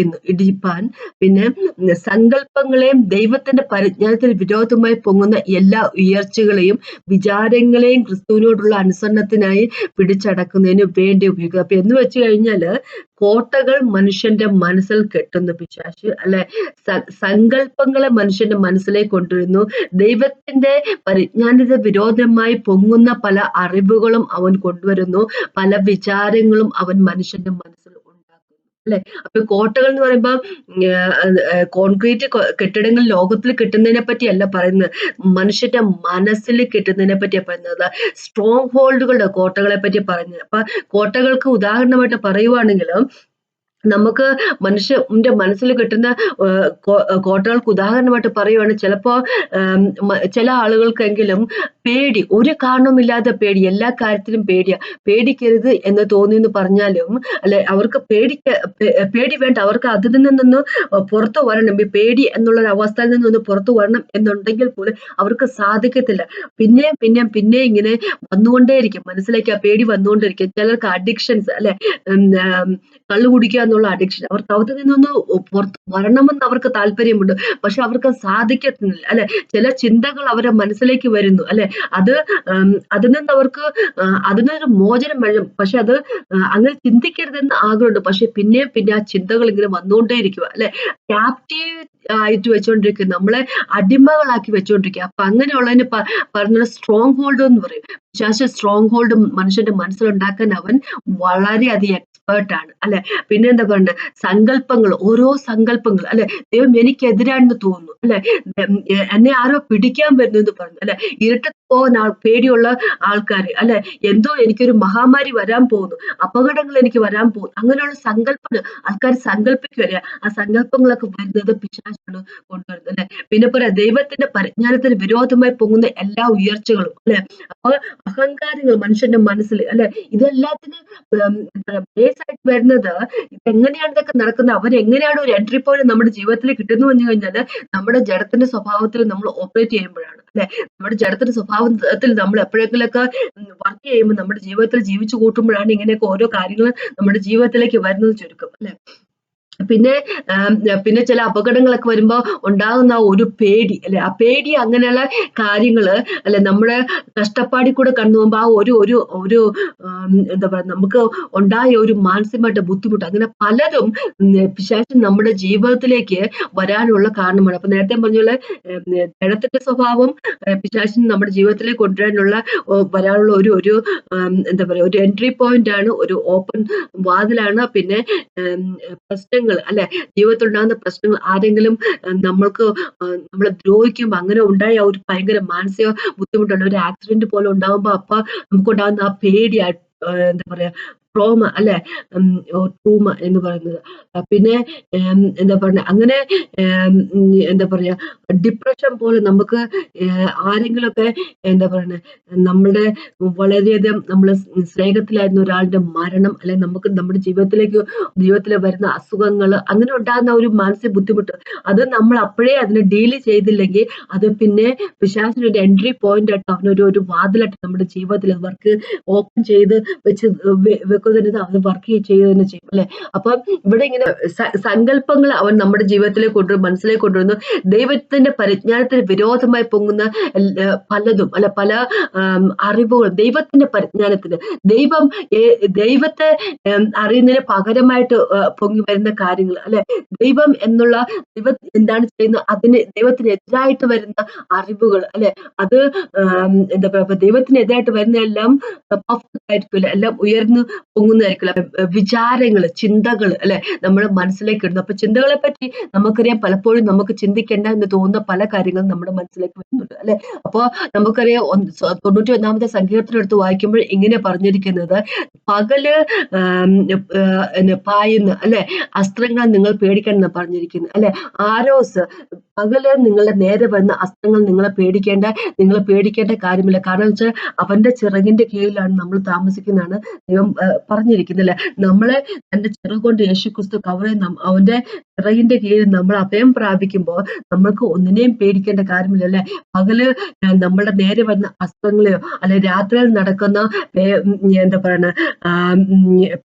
ഇടിപ്പാൻ, പിന്നെ സങ്കല്പങ്ങളെയും ദൈവത്തിന്റെ പരിജ്ഞാനത്തിന് വിരോധമായി പൊങ്ങുന്ന എല്ലാ ഉയർച്ചകളെയും വിചാരങ്ങളെയും ക്രിസ്തുവിനോടുള്ള അനുസരണത്തിനായി പിടിച്ചടക്കുന്നതിന് വേണ്ടി ഉപയോഗിക്കുക. അപ്പൊ എന്ന് വെച്ച് കഴിഞ്ഞാല് കോട്ടകൾ മനുഷ്യന്റെ മനസ്സിൽ കെട്ടുന്നു പിശാച് അല്ലെ. സങ്കല്പങ്ങളെ മനുഷ്യന്റെ മനസ്സിലേക്ക് കൊണ്ടുവരുന്നു. ദൈവത്തിന്റെ പരിജ്ഞാനത്തിന് വിരോധമായി പൊങ്ങുന്ന പല അറിവുകളും അവൻ കൊണ്ടുവരുന്നു, പല വിചാരങ്ങളും അവൻ മനുഷ്യന്റെ മനസ്സിൽ ഉണ്ടാക്കുന്നു അല്ലെ. അപ്പൊ കോട്ടകൾ എന്ന് പറയുമ്പോ കോൺക്രീറ്റ് കെട്ടിടങ്ങൾ ലോകത്തിൽ കെട്ടുന്നതിനെ പറ്റിയല്ല പറയുന്നത്, മനുഷ്യന്റെ മനസ്സിൽ കെട്ടുന്നതിനെ പറ്റിയാണ് പറയുന്നത്. സ്ട്രോങ് ഹോൾഡുകളുടെ കോട്ടകളെ പറ്റി പറയുന്നത്. അപ്പൊ കോട്ടകൾക്ക് ഉദാഹരണമായിട്ട് പറയുവാണെങ്കിൽ, നമുക്ക് മനുഷ്യന്റെ മനസ്സിൽ കിട്ടുന്ന കോട്ടകൾക്ക് ഉദാഹരണമായിട്ട് പറയുവാണ്, ചിലപ്പോ ചില ആളുകൾക്കെങ്കിലും പേടി, ഒരു കാരണവുമില്ലാതെ പേടി, എല്ലാ കാര്യത്തിലും പേടിയാ. പേടിക്കരുത് എന്ന് തോന്നി എന്ന് പറഞ്ഞാലും അല്ലെ, അവർക്ക് പേടി വേണ്ട, അവർക്ക് അതിൽ നിന്നൊന്ന് പുറത്തു വരണം, ഈ പേടി എന്നുള്ള അവസ്ഥയിൽ നിന്നൊന്ന് പുറത്തു വരണം എന്നുണ്ടെങ്കിൽ പോലും അവർക്ക് സാധിക്കത്തില്ല. പിന്നെ ഇങ്ങനെ വന്നുകൊണ്ടേയിരിക്കും, മനസ്സിലേക്ക് ആ പേടി വന്നുകൊണ്ടിരിക്കും. ചിലർക്ക് അഡിക്ഷൻസ് അല്ലെ, കള്ളു കുടിക്കുക എന്നുള്ള അഡിക്ഷൻ, അവർക്ക് അതിൽ നിന്നൊന്ന് പുറത്ത് വരണമെന്ന് അവർക്ക് താല്പര്യമുണ്ട്, പക്ഷെ അവർക്ക് സാധിക്കത്തില്ല അല്ലെ. ചില ചിന്തകൾ അവരുടെ മനസ്സിലേക്ക് വരുന്നു അല്ലെ, അതിൽ നിന്ന് അവർക്ക് അതിനൊരു മോചനം വേണം, പക്ഷെ അത് അങ്ങനെ ചിന്തിക്കരുതെന്ന് ആഗ്രഹമുണ്ട്, പക്ഷെ പിന്നെ ആ ചിന്തകൾ ഇങ്ങനെ വന്നുകൊണ്ടേയിരിക്കുക അല്ലെ. ക്യാപ്റ്റീവ് ആയിട്ട് വെച്ചോണ്ടിരിക്കുക, നമ്മളെ അടിമകളാക്കി വെച്ചോണ്ടിരിക്കുക. അപ്പൊ അങ്ങനെയുള്ളതിന് പറഞ്ഞ സ്ട്രോങ് ഹോൾഡ് എന്ന് പറയും. സ്ട്രോങ് ഹോൾഡ് മനുഷ്യന്റെ മനസ്സിലുണ്ടാക്കാൻ അവൻ വളരെയധികം എക്സ്പേർട്ടാണ് അല്ലെ. പിന്നെ എന്താ പറയുക, സങ്കല്പങ്ങൾ, ഓരോ സങ്കല്പങ്ങൾ അല്ലെ, ദൈവം എനിക്കെതിരാണെന്ന് തോന്നുന്നു അല്ലെ, എന്നെ ആരോ പിടിക്കാൻ വരുന്നു എന്ന് പറഞ്ഞു അല്ലെ, ഇരുട്ടത്ത് പോകാൻ പേടിയുള്ള ആൾക്കാർ അല്ലെ, എന്തോ എനിക്കൊരു മഹാമാരി വരാൻ പോകുന്നു, അപകടങ്ങൾ എനിക്ക് വരാൻ പോകുന്നു, അങ്ങനെയുള്ള സങ്കല്പങ്ങൾ ആൾക്കാർ സങ്കല്പിക്കുകയല്ലേ. ആ സങ്കല്പങ്ങളൊക്കെ വരുന്നത് പിശാചാണ് കൊണ്ടുവരുന്നത് അല്ലെ. പിന്നെ പറയാം, ദൈവത്തിന്റെ പരിജ്ഞാനത്തിന് വിരോധമായി പൊങ്ങുന്ന എല്ലാ ഉയർച്ചകളും അല്ലെ. അപ്പൊ അഹങ്കാരങ്ങൾ മനുഷ്യന്റെ മനസ്സിൽ അല്ലെ, ഇതെല്ലാത്തിനും ബേസ് ആയിട്ട് വരുന്നത്, എങ്ങനെയാണ് ഇതൊക്കെ നടക്കുന്നത്, അവരെങ്ങനെയാണ് ഒരു എൻട്രി പോയിന്റ് നമ്മുടെ ജീവിതത്തിൽ കിട്ടുന്നു എന്ന് കഴിഞ്ഞാല് നമ്മുടെ ജഡത്തിന്റെ സ്വഭാവത്തിൽ നമ്മൾ ഓപ്പറേറ്റ് ചെയ്യുമ്പോഴാണ് അല്ലെ. നമ്മുടെ ജഡത്തിന്റെ സ്വഭാവത്തിൽ നമ്മൾ എപ്പോഴെങ്കിലൊക്കെ വർക്ക് ചെയ്യുമ്പോൾ, നമ്മുടെ ജീവിതത്തിൽ ജീവിച്ചു കൂട്ടുമ്പോഴാണ് ഇങ്ങനെയൊക്കെ ഓരോ കാര്യങ്ങൾ നമ്മുടെ ജീവിതത്തിലേക്ക് വരുന്നത് ചുരുക്കം അല്ലെ. പിന്നെ ചില അപകടങ്ങളൊക്കെ വരുമ്പോ ഉണ്ടാകുന്ന ഒരു പേടി അല്ലെ, ആ പേടി അങ്ങനെയുള്ള കാര്യങ്ങള് അല്ലെ, നമ്മുടെ കഷ്ടപ്പാടിൽ കൂടെ കടന്നു പോകുമ്പോ ആ ഒരു എന്താ പറയാ, നമുക്ക് ഉണ്ടായ ഒരു മാനസികമായിട്ട് ബുദ്ധിമുട്ട്, അങ്ങനെ പലതും പിശാചൻ നമ്മുടെ ജീവിതത്തിലേക്ക് വരാനുള്ള കാരണമാണ്. അപ്പൊ നേരത്തെ പറഞ്ഞ പോലെ ജഡത്തിന്റെ സ്വഭാവം പിശാചിന് നമ്മുടെ ജീവിതത്തിലേക്ക് കൊണ്ടുവരാനുള്ള വരാനുള്ള ഒരു എന്താ പറയാ, ഒരു എൻട്രി പോയിന്റ് ആണ്, ഒരു ഓപ്പൺ വാതിലാണ്. പിന്നെ പ്രശ്നങ്ങൾ അല്ലെ, ജീവിതത്തിൽ ഉണ്ടാകുന്ന പ്രശ്നങ്ങൾ, ആരെങ്കിലും നമ്മൾക്ക് നമ്മളെ ദ്രോഹിക്കുമ്പോ അങ്ങനെ ഉണ്ടായ ഒരു ഭയങ്കര മാനസിക ബുദ്ധിമുട്ടുണ്ട്, ഒരു ആക്സിഡന്റ് പോലെ ഉണ്ടാകുമ്പോ അപ്പൊ നമുക്കുണ്ടാകുന്ന ആ പേടി, എന്താ പറയാ, ട്രോമ അല്ലെ, ട്രൂമ എന്ന് പറയുന്നത്. പിന്നെ എന്താ പറയുക, അങ്ങനെ എന്താ പറയാ, ഡിപ്രഷൻ പോലെ നമുക്ക് ആരെങ്കിലുമൊക്കെ എന്താ പറയുന്നത്, നമ്മുടെ വളരെയധികം നമ്മള് സ്നേഹത്തിലായിരുന്ന ഒരാളുടെ മരണം, അല്ലെങ്കിൽ നമുക്ക് നമ്മുടെ ജീവിതത്തിൽ വരുന്ന അസുഖങ്ങൾ, അങ്ങനെ ഉണ്ടാകുന്ന ഒരു മാനസിക ബുദ്ധിമുട്ട്, അത് നമ്മൾ അപ്പോഴേ അതിനെ ഡീൽ ചെയ്തില്ലെങ്കിൽ അത് പിന്നെ പിശാചിന് ഒരു എൻട്രി പോയിന്റ് ആയിട്ട്, അവനൊരു വാതിലായിട്ട് നമ്മുടെ ജീവിതത്തിൽ വർക്ക് ഓപ്പൺ ചെയ്ത് അതൊക്കെ തന്നെ അവൻ വർക്ക് ചെയ്യുക തന്നെ ചെയ്യും അല്ലെ. അപ്പൊ ഇവിടെ ഇങ്ങനെ സങ്കല്പങ്ങൾ അവൻ നമ്മുടെ ജീവിതത്തിലേക്ക് കൊണ്ടുവരും, മനസ്സിലേക്ക് കൊണ്ടുവരുന്നു. ദൈവത്തിന്റെ പരിജ്ഞാനത്തിന് വിരോധമായി പൊങ്ങുന്ന പലതും അല്ല, പല അറിവുകൾ ദൈവത്തിന്റെ പരിജ്ഞാനത്തിന്, ദൈവം ദൈവത്തെ അറിയുന്നതിന് പകരമായിട്ട് പൊങ്ങി വരുന്ന കാര്യങ്ങൾ അല്ലെ. ദൈവം എന്നുള്ള ദൈവം എന്താണ് ചെയ്യുന്നത് അതിന് ദൈവത്തിനെതിരായിട്ട് വരുന്ന അറിവുകൾ അല്ലെ. അത് എന്താ പറയുക, ദൈവത്തിനെതിരായിട്ട് വരുന്നതെല്ലാം പെർഫെക്റ്റ് ആയിരിക്കില്ല, എല്ലാം ഉയർന്നു പൊങ്ങുന്നതായിരിക്കില്ല. വിചാരങ്ങൾ, ചിന്തകൾ അല്ലെ നമ്മുടെ മനസ്സിലേക്ക് ഇടുന്നു. അപ്പൊ ചിന്തകളെ പറ്റി നമുക്കറിയാം, പലപ്പോഴും നമുക്ക് ചിന്തിക്കേണ്ട എന്ന് തോന്നുന്ന പല കാര്യങ്ങളും നമ്മുടെ മനസ്സിലേക്ക് വരുന്നുണ്ട് അല്ലെ. അപ്പൊ നമുക്കറിയാം 91 സങ്കീർത്തനം എടുത്ത് വായിക്കുമ്പോൾ ഇങ്ങനെ പറഞ്ഞിരിക്കുന്നത്, പകല് പായുന്ന അല്ലെ അസ്ത്രങ്ങൾ നിങ്ങൾ പേടിക്കണം എന്ന് പറഞ്ഞിരിക്കുന്നത് അല്ലെ. ആരോസ്, പകല് നിങ്ങളുടെ നേരെ വരുന്ന അസ്ത്രങ്ങൾ നിങ്ങൾ പേടിക്കേണ്ട കാര്യമില്ല. കാരണം വെച്ചാൽ അവന്റെ ചിറകിന്റെ കീഴിലാണ് നമ്മൾ താമസിക്കുന്നതാണ് ദൈവം പറഞ്ഞിരിക്കുന്നത് അല്ലെ. നമ്മളെ തന്റെ ചിറകുകൊണ്ട് യേശുക്രിസ്തു കവർ ചെയ്യുന്ന അവന്റെ ചിറകിന്റെ കീഴിൽ നമ്മൾ അഭയം പ്രാപിക്കുമ്പോൾ നമ്മൾക്ക് ഒന്നിനെയും പേടിക്കേണ്ട കാര്യമില്ല അല്ലെ. പകല് നമ്മുടെ നേരെ വരുന്ന അസ്ത്രങ്ങളെയോ അല്ലെ രാത്രിയിൽ നടക്കുന്ന എന്താ പറയുന്ന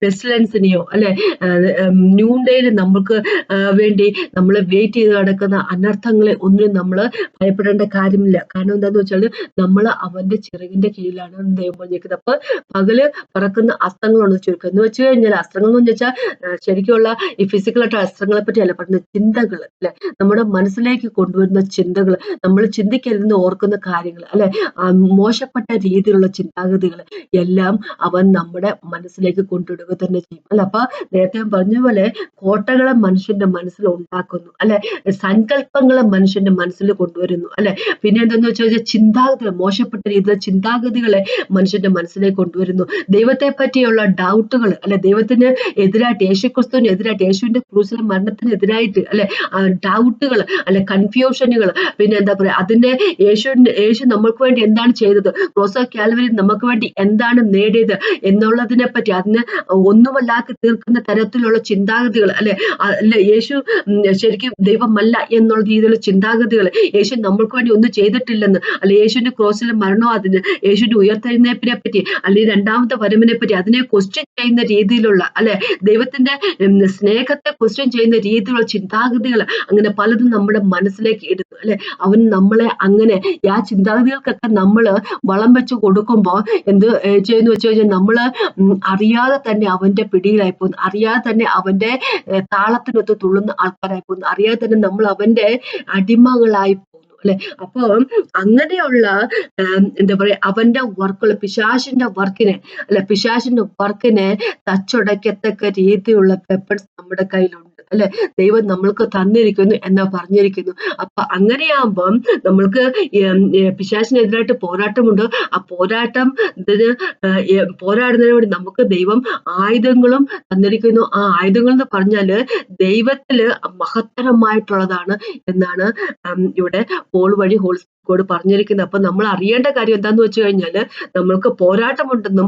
പെസ്റ്റിലൻസിനെയോ അല്ലെ ന്യൂണ്ടയിൽ നമുക്ക് വേണ്ടി നമ്മൾ വെയിറ്റ് ചെയ്ത് നടക്കുന്ന അനർത്ഥങ്ങളെ ഒന്നും നമ്മൾ ഭയപ്പെടേണ്ട കാര്യമില്ല. കാരണം എന്താന്ന് വെച്ചാൽ നമ്മൾ അവന്റെ ചിറകിന്റെ കീഴിലാണ് ദൈവം പറഞ്ഞിരിക്കുന്നത്. അപ്പൊ പകല് പറക്കുന്ന അസ്ത്രങ്ങളുണ്ട് ചുരുക്കം. എന്ന് വെച്ച് കഴിഞ്ഞാൽ അസ്ത്രങ്ങൾ എന്ന് വെച്ചാൽ ശരിക്കുള്ള ഈ ഫിസിക്കലായിട്ട് അസ്ത്രങ്ങളെ പറ്റി അല്ല പറഞ്ഞ ചിന്തകൾ അല്ലെ, നമ്മുടെ മനസ്സിലേക്ക് കൊണ്ടുവരുന്ന ചിന്തകൾ, നമ്മൾ ചിന്തിക്കരുതെന്ന് ഓർക്കുന്ന കാര്യങ്ങൾ അല്ലെ, മോശപ്പെട്ട രീതിയിലുള്ള ചിന്താഗതികൾ എല്ലാം അവൻ നമ്മുടെ മനസ്സിലേക്ക് കൊണ്ടിടുക തന്നെ ചെയ്യും അല്ലെ. അപ്പൊ നേരത്തെ പറഞ്ഞ പോലെ കോട്ടകളെ മനുഷ്യന്റെ മനസ്സിൽ ഉണ്ടാക്കുന്നു അല്ലെ, സങ്കല്പങ്ങളെ മനുഷ്യന്റെ മനസ്സിൽ കൊണ്ടുവരുന്നു അല്ലെ. പിന്നെ എന്തെന്ന് വെച്ചാൽ ചിന്താഗതികൾ, മോശപ്പെട്ട രീതിയിലുള്ള ചിന്താഗതികളെ മനുഷ്യന്റെ മനസ്സിലേക്ക് കൊണ്ടുവരുന്നു. ദൈവത്തെ പറ്റിയുള്ള ഡൗട്ടുകൾ അല്ലെ, ദൈവത്തിന് എതിരായിട്ട്, യേശുക്രിസ്തുവിന് എതിരായിട്ട്, യേശുവിന്റെ ക്രൂസിലെ മരണത്തിന് എതിരായിട്ട് അല്ലെ ഡൗട്ടുകൾ അല്ലെ, കൺഫ്യൂഷനുകൾ. പിന്നെ എന്താ പറയാ, അതിന്റെ യേശു നമ്മൾക്ക് വേണ്ടി എന്താണ് ചെയ്തത്, ക്രോസ് ഓഫ് കാൽവരി നമുക്ക് വേണ്ടി എന്താണ് നേടിയത് എന്നുള്ളതിനെ പറ്റി അതിന് ഒന്നുമല്ലാക്കി തീർക്കുന്ന തരത്തിലുള്ള ചിന്താഗതികൾ അല്ലെ. യേശു ശരിക്കും ദൈവമല്ല എന്നുള്ള രീതിയിലുള്ള ചിന്താഗതികൾ, യേശു നമ്മൾക്ക് വേണ്ടി ഒന്നും ചെയ്തിട്ടില്ലെന്ന് അല്ലെ, യേശുവിന്റെ ക്രോസിലെ മരണോ അതിന്, യേശുവിന്റെ ഉയർത്തെഴുന്നേൽപ്പിനെ പറ്റി അല്ലെങ്കിൽ രണ്ടാമത്തെ വരവിനെ പറ്റി അതിനെ ക്വസ്റ്റ്യൻ ചെയ്യുന്ന രീതിയിലുള്ള അല്ലെ, ദൈവത്തിന്റെ സ്നേഹത്തെ ക്വസ്റ്റ്യൻ ചെയ്യുന്ന രീതിയിലുള്ള ചിന്താഗതികൾ അങ്ങനെ പലതും നമ്മുടെ മനസ്സിലേക്ക് ഇടുന്നു അല്ലെ. അവൻ നമ്മളെ അങ്ങനെ ആ ചിന്താഗതികൾക്കൊക്കെ നമ്മള് വളം വെച്ച് കൊടുക്കുമ്പോൾ എന്ത് ചെയ്യുന്നു വെച്ച് കഴിഞ്ഞാൽ നമ്മള് അറിയാതെ തന്നെ അവന്റെ പിടിയിലായി പോകുന്നു, അറിയാതെ തന്നെ അവന്റെ താളത്തിനൊത്ത് തുള്ളുന്ന ആൾക്കാരായി പോകുന്നു, അറിയാതെ തന്നെ നമ്മൾ അവന്റെ അടിമകളായി പോകുന്നു അല്ലെ. അപ്പൊ അങ്ങനെയുള്ള എന്താ പറയാ അവന്റെ വർക്കുകൾ, പിശാചിന്റെ വർക്കിനെ തച്ചുടയ്ക്കത്തക്ക രീതിയിലുള്ള വെപ്പൺസ് നമ്മുടെ കയ്യിലുണ്ട് അല്ലെ, ദൈവം നമ്മൾക്ക് തന്നിരിക്കുന്നു എന്നാ പറഞ്ഞിരിക്കുന്നു. അപ്പൊ അങ്ങനെയാകുമ്പം നമ്മൾക്ക് പിശാചിനെതിരായിട്ട് പോരാട്ടമുണ്ട്. ആ പോരാടുന്നതിന് വേണ്ടി നമുക്ക് ദൈവം ആയുധങ്ങളും തന്നിരിക്കുന്നു. ആ ആയുധങ്ങൾ എന്ന് പറഞ്ഞാല് ദൈവത്തില് മഹത്തരമായിട്ടുള്ളതാണ് എന്നാണ് ഇവിടെ പോൾ വഴി ഹോൾ ോട് പറഞ്ഞിരിക്കുന്നത്. അപ്പൊ നമ്മൾ അറിയേണ്ട കാര്യം എന്താന്ന് വെച്ച് കഴിഞ്ഞാല് നമ്മൾക്ക് പോരാട്ടമുണ്ടെന്നും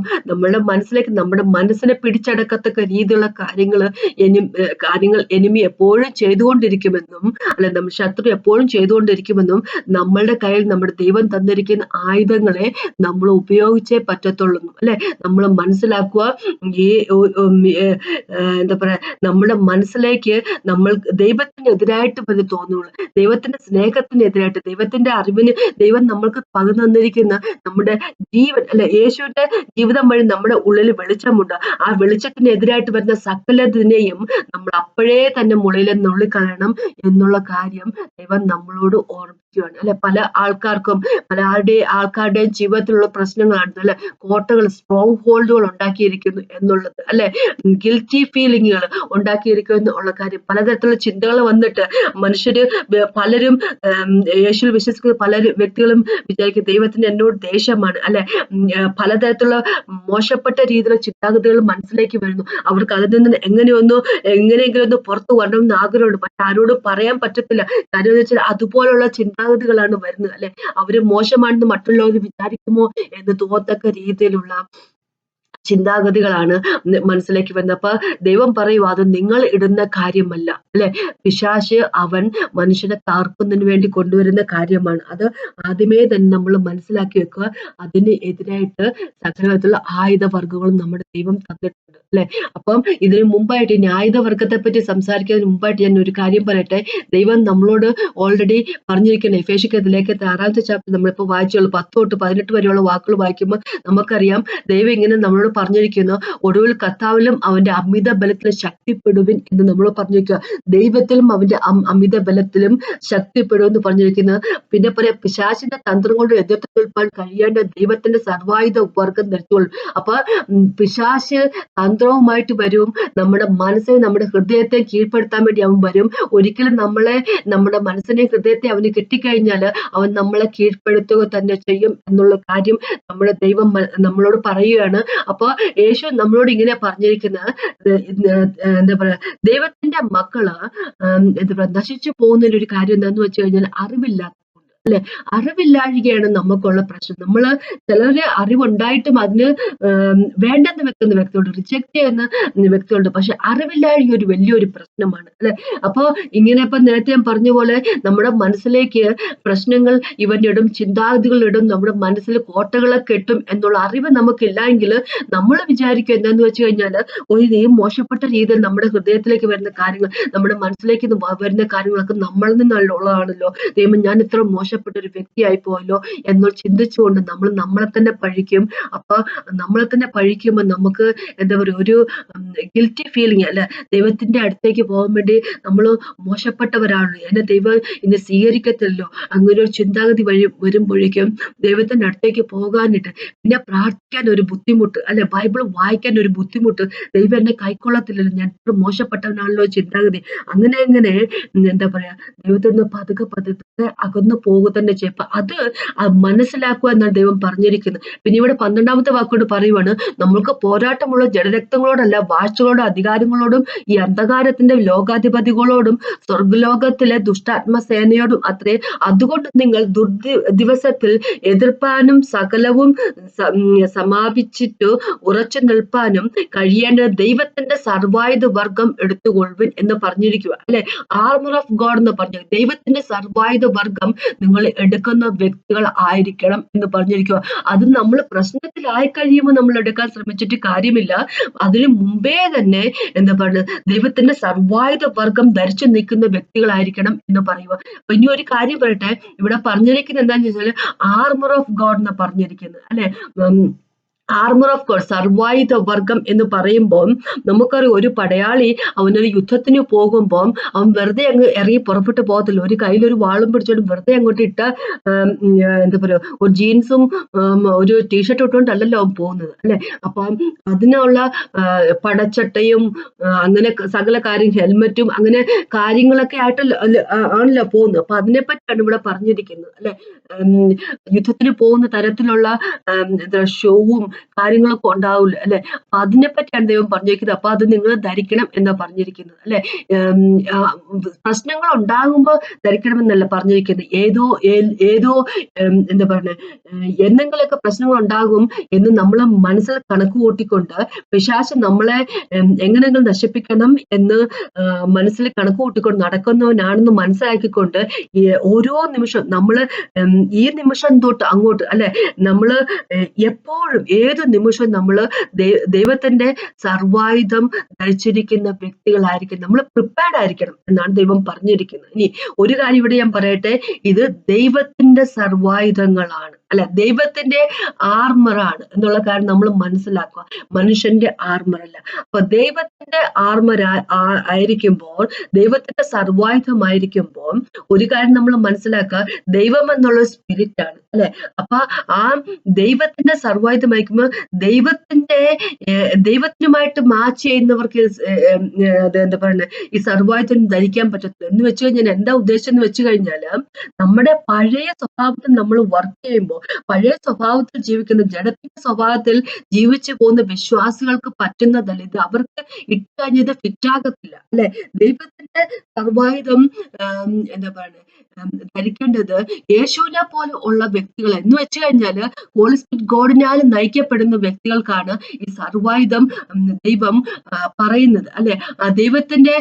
നമ്മുടെ മനസ്സിനെ പിടിച്ചടക്കത്തക്ക രീതിയിലുള്ള കാര്യങ്ങൾ എനിമി എപ്പോഴും ചെയ്തുകൊണ്ടിരിക്കുമെന്നും അല്ലെ, നമ്മൾ ശത്രു എപ്പോഴും ചെയ്തുകൊണ്ടിരിക്കുമെന്നും നമ്മളുടെ കയ്യിൽ നമ്മുടെ ദൈവം തന്നിരിക്കുന്ന ആയുധങ്ങളെ നമ്മൾ ഉപയോഗിച്ചേ പറ്റത്തുള്ളൂ അല്ലെ. നമ്മൾ മനസ്സിലാക്കുക, ഈ എന്താ പറയാ നമ്മുടെ മനസ്സിലേക്ക് നമ്മൾ ദൈവത്തിനെതിരായിട്ട് വരെ തോന്നുള്ളൂ, ദൈവത്തിന്റെ സ്നേഹത്തിനെതിരായിട്ട്, ദൈവത്തിന്റെ അറിവിന് ദൈവം നമ്മൾക്ക് പകർന്നു തന്നിരിക്കുന്ന നമ്മുടെ ജീവൻ അല്ലെ, യേശുവിന്റെ ജീവിതം വഴി നമ്മുടെ ഉള്ളിൽ വെളിച്ചമുണ്ട്. ആ വെളിച്ചത്തിനെതിരായിട്ട് വരുന്ന സകലതിനെയും നമ്മൾ അപ്പോഴേ തന്നെ മുളയിലെ നുള്ളിക്കളയണം എന്നുള്ള കാര്യം ദൈവം നമ്മളോട് ഓർമ്മിക്കുകയാണ് അല്ലെ. പല ആൾക്കാരുടെയും ജീവിതത്തിലുള്ള പ്രശ്നങ്ങളാണ് അല്ലെ, കോട്ടകൾ, സ്ട്രോങ് ഹോൾഡുകൾ ഉണ്ടാക്കിയിരിക്കുന്നു എന്നുള്ളത് അല്ലെ, ഗിൽറ്റി ഫീലിങ്ങുകൾ ഉണ്ടാക്കിയിരിക്കുന്നു ഉള്ള കാര്യം, പലതരത്തിലുള്ള ചിന്തകൾ വന്നിട്ട് മനുഷ്യര് പലരും യേശുവിൽ വിശ്വസിക്കുന്ന പല വ്യക്തികളും വിചാരിക്കും ദൈവത്തിന് എന്നോട് ദേഷ്യമാണ് അല്ലെ. പലതരത്തിലുള്ള മോശപ്പെട്ട രീതിയിലുള്ള ചിന്താഗതികൾ മനസ്സിലേക്ക് വരുന്നു. അവർക്ക് അതിൽ നിന്ന് എങ്ങനെയെങ്കിലും ഒന്ന് പുറത്തു വരണമെന്ന് ആഗ്രഹമുണ്ട്, മറ്റാരോടും പറയാൻ പറ്റത്തില്ല. കാര്യം എന്ന് വെച്ചാൽ അതുപോലുള്ള ചിന്താഗതികളാണ് വരുന്നത് അല്ലെ. അവര് മോശമാണെന്ന് മറ്റുള്ളവർ വിചാരിക്കുമോ എന്ന് തോന്നത്തക്ക രീതിയിലുള്ള ചിന്താഗതികളാണ് മനസ്സിലേക്ക് വരുന്നത്. അപ്പൊ ദൈവം പറയുക, അത് നിങ്ങൾ ഇടുന്ന കാര്യമല്ല അല്ലെ, പിശാച് അവൻ മനുഷ്യനെ തകർക്കുന്നതിന് വേണ്ടി കൊണ്ടുവരുന്ന കാര്യമാണ്. അത് ആദ്യമേ തന്നെ നമ്മൾ മനസ്സിലാക്കി വെക്കുക. അതിന് എതിരായിട്ട് സകലവിധത്തിലുള്ള ആയുധ വർഗങ്ങളും നമ്മുടെ ദൈവം തന്നിട്ടുണ്ട്. അല്ലെ. അപ്പം ഇതിനു മുമ്പായിട്ട് ഈ ന്യായവർഗത്തെ പറ്റി സംസാരിക്കുന്നതിന് മുമ്പായിട്ട് ഞാൻ ഒരു കാര്യം പറയട്ടെ. ദൈവം നമ്മളോട് ഓൾറെഡി പറഞ്ഞിരിക്കുന്ന എഫേസ്യർക്കെതിലേക്ക് 6ാമത്തെ ചാപ്റ്റർ നമ്മളിപ്പോൾ വായിച്ചുള്ളൂ. 10 തൊട്ട് 18 വരെയുള്ള വാക്കുകൾ വായിക്കുമ്പോൾ നമുക്കറിയാം ദൈവം ഇങ്ങനെ നമ്മളോട് പറഞ്ഞിരിക്കുന്നു, ഒടുവിൽ കർത്താവിലും അവന്റെ അമിത ബലത്തിലും ശക്തിപ്പെടുവിൻ എന്ന് നമ്മൾ പറഞ്ഞിരിക്കുക. ദൈവത്തിലും അവന്റെ അമിത ബലത്തിലും ശക്തിപ്പെടുമെന്ന് പറഞ്ഞിരിക്കുന്നത്. പിന്നെ പറയാം, പിശാചിന്റെ തന്ത്രം കൊണ്ട് എതിർത്ത് നിൽപ്പാൻ കഴിയേണ്ട ദൈവത്തിന്റെ സർവായുധ വർഗം ധരിച്ചുകൊള്ളും. അപ്പൊ പിശാച് തന്ത്രവുമായിട്ട് വരും, നമ്മുടെ മനസ്സിനെ നമ്മുടെ ഹൃദയത്തെ കീഴ്പ്പെടുത്താൻ വേണ്ടി അവൻ വരും. ഒരിക്കലും നമ്മുടെ മനസ്സിനെ ഹൃദയത്തെ അവന് കിട്ടിക്കഴിഞ്ഞാൽ അവൻ നമ്മളെ കീഴ്പ്പെടുത്തുക തന്നെ ചെയ്യും എന്നുള്ള കാര്യം നമ്മുടെ ദൈവം നമ്മളോട് പറയുകയാണ്. അപ്പൊ യേശു നമ്മളോട് ഇങ്ങനെ പറഞ്ഞിരിക്കുന്നത്, എന്താ പറയാ, ദൈവത്തിന്റെ മക്കള് എന്താ പറയാ നശിച്ചു പോകുന്നതിന്റെ ഒരു കാര്യം എന്താന്ന് വെച്ച് കഴിഞ്ഞാൽ അറിവില്ലാത്ത അല്ലെ. അറിവില്ലാഴികയാണ് നമുക്കുള്ള പ്രശ്നം. നമ്മള് ചിലര് അറിവുണ്ടായിട്ടും അതിന് വേണ്ടെന്ന് വെക്കുന്ന വ്യക്തികളുണ്ട്, റിജക്ട് ചെയ്യുന്ന വ്യക്തികളുണ്ട്. പക്ഷെ അറിവില്ലാഴിക ഒരു വലിയൊരു പ്രശ്നമാണ് അല്ലെ. അപ്പൊ ഇങ്ങനെ ഇപ്പൊ നേരത്തെ ഞാൻ പറഞ്ഞ പോലെ നമ്മുടെ മനസ്സിലേക്ക് പ്രശ്നങ്ങൾ ഇവനിടും, ചിന്താഗതികളിടും, നമ്മുടെ മനസ്സിൽ കോട്ടകളെ കെട്ടും എന്നുള്ള അറിവ് നമുക്കില്ല എങ്കിൽ നമ്മൾ വിചാരിക്കും എന്താന്ന് വെച്ച് കഴിഞ്ഞാല് ഈ മോശപ്പെട്ട രീതിയിൽ നമ്മുടെ ഹൃദയത്തിലേക്ക് വരുന്ന കാര്യങ്ങൾ, നമ്മുടെ മനസ്സിലേക്ക് വരുന്ന കാര്യങ്ങളൊക്കെ നമ്മളിൽ നിന്നുള്ളതാണല്ലോ. ദൈവം, ഞാൻ ഇത്ര മോശപ്പെട്ട ഒരു വ്യക്തിയായി പോയല്ലോ എന്ന് ചിന്തിച്ചുകൊണ്ട് നമ്മൾ നമ്മളെ തന്നെ പഴിക്കും. അപ്പൊ നമ്മളെ തന്നെ പഴിക്കുമ്പോൾ നമുക്ക് എന്താ പറയുക, ഒരു ഗിൽറ്റി ഫീലിംഗ് അല്ലെ. ദൈവത്തിന്റെ അടുത്തേക്ക് പോകാൻ വേണ്ടി നമ്മൾ മോശപ്പെട്ടവരാണല്ലോ, എന്നെ ദൈവം ഇന്നെ സ്വീകരിക്കത്തില്ലല്ലോ, അങ്ങനെ ഒരു ചിന്താഗതി വരുമ്പോഴേക്കും ദൈവത്തിന്റെ അടുത്തേക്ക് പോകാനിട്ട് പിന്നെ പ്രാർത്ഥിക്കാൻ ഒരു ബുദ്ധിമുട്ട് അല്ലെ, ബൈബിൾ വായിക്കാൻ ഒരു ബുദ്ധിമുട്ട്, ദൈവം എന്നെ കൈക്കൊള്ളത്തില്ലല്ലോ, ഞാൻ ഇത്ര മോശപ്പെട്ടവനാണല്ലോ ചിന്താഗതി. അങ്ങനെ എന്താ പറയാ, ദൈവത്തിൽ നിന്ന് പതുക്കെ പതുക്കെ അകന്നു പോകുക തന്നെ ചെയ്യും. അപ്പൊ അത് മനസ്സിലാക്കുക എന്നാണ് ദൈവം പറഞ്ഞിരിക്കുന്നത്. പിന്നെ ഇവിടെ 12ാമത്തെ വാക്കോട് പറയുവാണ്, നമ്മൾക്ക് പോരാട്ടമുള്ള ജഡരക്തങ്ങളോടല്ല, വാഴ്ചകളോടും അധികാരങ്ങളോടും ഈ അന്ധകാരത്തിന്റെ ലോകാധിപതികളോടും സ്വർഗലോകത്തിലെ ദുഷ്ടാത്മസേനയോടും അത്രേ. അതുകൊണ്ട് നിങ്ങൾ ദിവസത്തിൽ എതിർപ്പാനും സകലവും സമാപിച്ചിട്ട് ഉറച്ചു നിൽപ്പാനും കഴിയേണ്ട ദൈവത്തിന്റെ സർവായുധ വർഗം എടുത്തുകൊള്ളുവിൻ എന്ന് പറഞ്ഞിരിക്കുക അല്ലെ. ആർമർ ഓഫ് ഗോഡ് എന്ന് പറഞ്ഞു, ദൈവത്തിന്റെ സർവായുധ വർഗം നിങ്ങൾ എടുക്കുന്ന വ്യക്തികൾ ആയിരിക്കണം എന്ന് പറഞ്ഞിരിക്കുക. അത് നമ്മൾ പ്രശ്നത്തിലായി കഴിയുമ്പോൾ നമ്മൾ എടുക്കാൻ ശ്രമിച്ചിട്ട് കാര്യമില്ല. അതിനു മുമ്പേ തന്നെ എന്താ പറയുക, ദൈവത്തിന്റെ സർവായുധ വർഗം ധരിച്ചു നിൽക്കുന്ന വ്യക്തികളായിരിക്കണം എന്ന് പറയുക. അപ്പൊ ഇനി ഒരു കാര്യം പറയട്ടെ, ഇവിടെ പറഞ്ഞിരിക്കുന്നത് എന്താണെന്ന് വെച്ചാൽ ആർമർ ഓഫ് ഗോഡ് എന്ന് പറഞ്ഞിരിക്കുന്നത് അല്ലെ. ആർമർ ഓഫ് ഗോഡ്, സർവായുധ വർഗം എന്ന് പറയുമ്പോൾ നമുക്കറിയാം, ഒരു പടയാളി അവനൊരു യുദ്ധത്തിന് പോകുമ്പോൾ അവൻ വെറുതെ അങ്ങ് ഇറങ്ങി പുറപ്പെട്ടു പോകത്തില്ല. ഒരു കയ്യിലൊരു വാളും പിടിച്ചോണ്ട് വെറുതെ അങ്ങോട്ട് ഇട്ട എന്താ പറയുക, ഒരു ജീൻസും ഒരു ടീഷർട്ട് ഇട്ടുകൊണ്ടല്ലല്ലോ അവൻ പോകുന്നത് അല്ലെ. അപ്പം അതിനുള്ള പടച്ചട്ടയും അങ്ങനെ സകല കാര്യം, ഹെൽമറ്റും അങ്ങനെ കാര്യങ്ങളൊക്കെ ആണല്ലോ പോകുന്നത്. അപ്പൊ അതിനെപ്പറ്റിയാണ് ഇവിടെ പറഞ്ഞിരിക്കുന്നത് അല്ലെ. യുദ്ധത്തിന് പോകുന്ന തരത്തിലുള്ള ഷോവും കാര്യങ്ങളൊക്കെ ഉണ്ടാവില്ല അല്ലെ. അപ്പൊ അതിനെപ്പറ്റിയാണ് ദൈവം പറഞ്ഞിരിക്കുന്നത്. അപ്പൊ അത് നിങ്ങൾ ധരിക്കണം എന്നാ പറഞ്ഞിരിക്കുന്നത് അല്ലെ. പ്രശ്നങ്ങൾ ഉണ്ടാകുമ്പോൾ ധരിക്കണമെന്നല്ല പറഞ്ഞിരിക്കുന്നത്. ഏതോ എന്താ പറയുക, എന്തെങ്കിലുമൊക്കെ പ്രശ്നങ്ങൾ ഉണ്ടാകും എന്ന് നമ്മളെ മനസ്സിൽ കണക്ക് കൂട്ടിക്കൊണ്ട് പിശാച് നമ്മളെ എങ്ങനെയെങ്കിലും നശിപ്പിക്കണം എന്ന് മനസ്സിൽ കണക്ക് കൂട്ടിക്കൊണ്ട് നടക്കുന്നവനാണെന്ന് മനസ്സിലാക്കിക്കൊണ്ട് ഓരോ നിമിഷം നമ്മള് ഈ നിമിഷം തൊട്ട് അങ്ങോട്ട് അല്ലെ, നമ്മള് എപ്പോഴും ഏത് നിമിഷവും നമ്മള് ദൈവത്തിന്റെ സർവായുധം ധരിച്ചിരിക്കുന്ന വ്യക്തികളായിരിക്കും. നമ്മൾ പ്രിപ്പയർഡ് ആയിരിക്കണം എന്നാണ് ദൈവം പറഞ്ഞിരിക്കുന്നത്. ഇനി ഒരു കാര്യം ഇവിടെ ഞാൻ പറയട്ടെ, ഇത് ദൈവത്തിന്റെ സർവായുധങ്ങളാണ് അല്ലെ, ദൈവത്തിന്റെ ആർമറാണ് എന്നുള്ള കാര്യം നമ്മൾ മനസ്സിലാക്കുക, മനുഷ്യന്റെ ആർമർ അല്ല. അപ്പൊ ദൈവത്തിന്റെ ആർമർ ആയിരിക്കുമ്പോൾ, ദൈവത്തിന്റെ സർവായുധമായിരിക്കുമ്പോൾ ഒരു കാര്യം നമ്മൾ മനസ്സിലാക്കുക, ദൈവം എന്നുള്ള സ്പിരിറ്റ് ആണ് അല്ലെ. അപ്പൊ ആ ദൈവത്തിന്റെ സർവായുധമായിരിക്കുമ്പോൾ ദൈവത്തിനുമായിട്ട് മാച്ച് ചെയ്യുന്നവർക്ക് എന്താ പറയുന്നത്, ഈ സർവായുധം ധരിക്കാൻ പറ്റത്തില്ല. എന്ന് വെച്ച് കഴിഞ്ഞാൽ എന്താ ഉദ്ദേശം എന്ന് വെച്ച് കഴിഞ്ഞാല്, നമ്മുടെ പഴയ സ്വഭാവത്തിൽ നമ്മൾ വർക്ക് ചെയ്യുമ്പോൾ, പഴയ സ്വഭാവത്തിൽ ജീവിക്കുന്ന ജഡത്തിന്റെ സ്വഭാവത്തിൽ ജീവിച്ചു പോകുന്ന വിശ്വാസികൾക്ക് പറ്റുന്നതല്ല ഇത്. അവർക്ക് ഇട്ട് കഴിഞ്ഞത് ഫിറ്റ് ആകത്തില്ല അല്ലെ. ദൈവത്തിന്റെ സർവായുധം എന്താ പറയുക ധരിക്കേണ്ടത് യേശുവിനെ പോലെ ഉള്ള വ്യക്തികൾ എന്ന് വെച്ച് കഴിഞ്ഞാല് ഹോളി സ്പിരിറ്റ് ഗോഡിനാൽ നയിക്കപ്പെടുന്ന വ്യക്തികൾക്കാണ് ഈ സർവായുധം ദൈവം പറയുന്നത് അല്ലെ. ദൈവത്തിന്റെ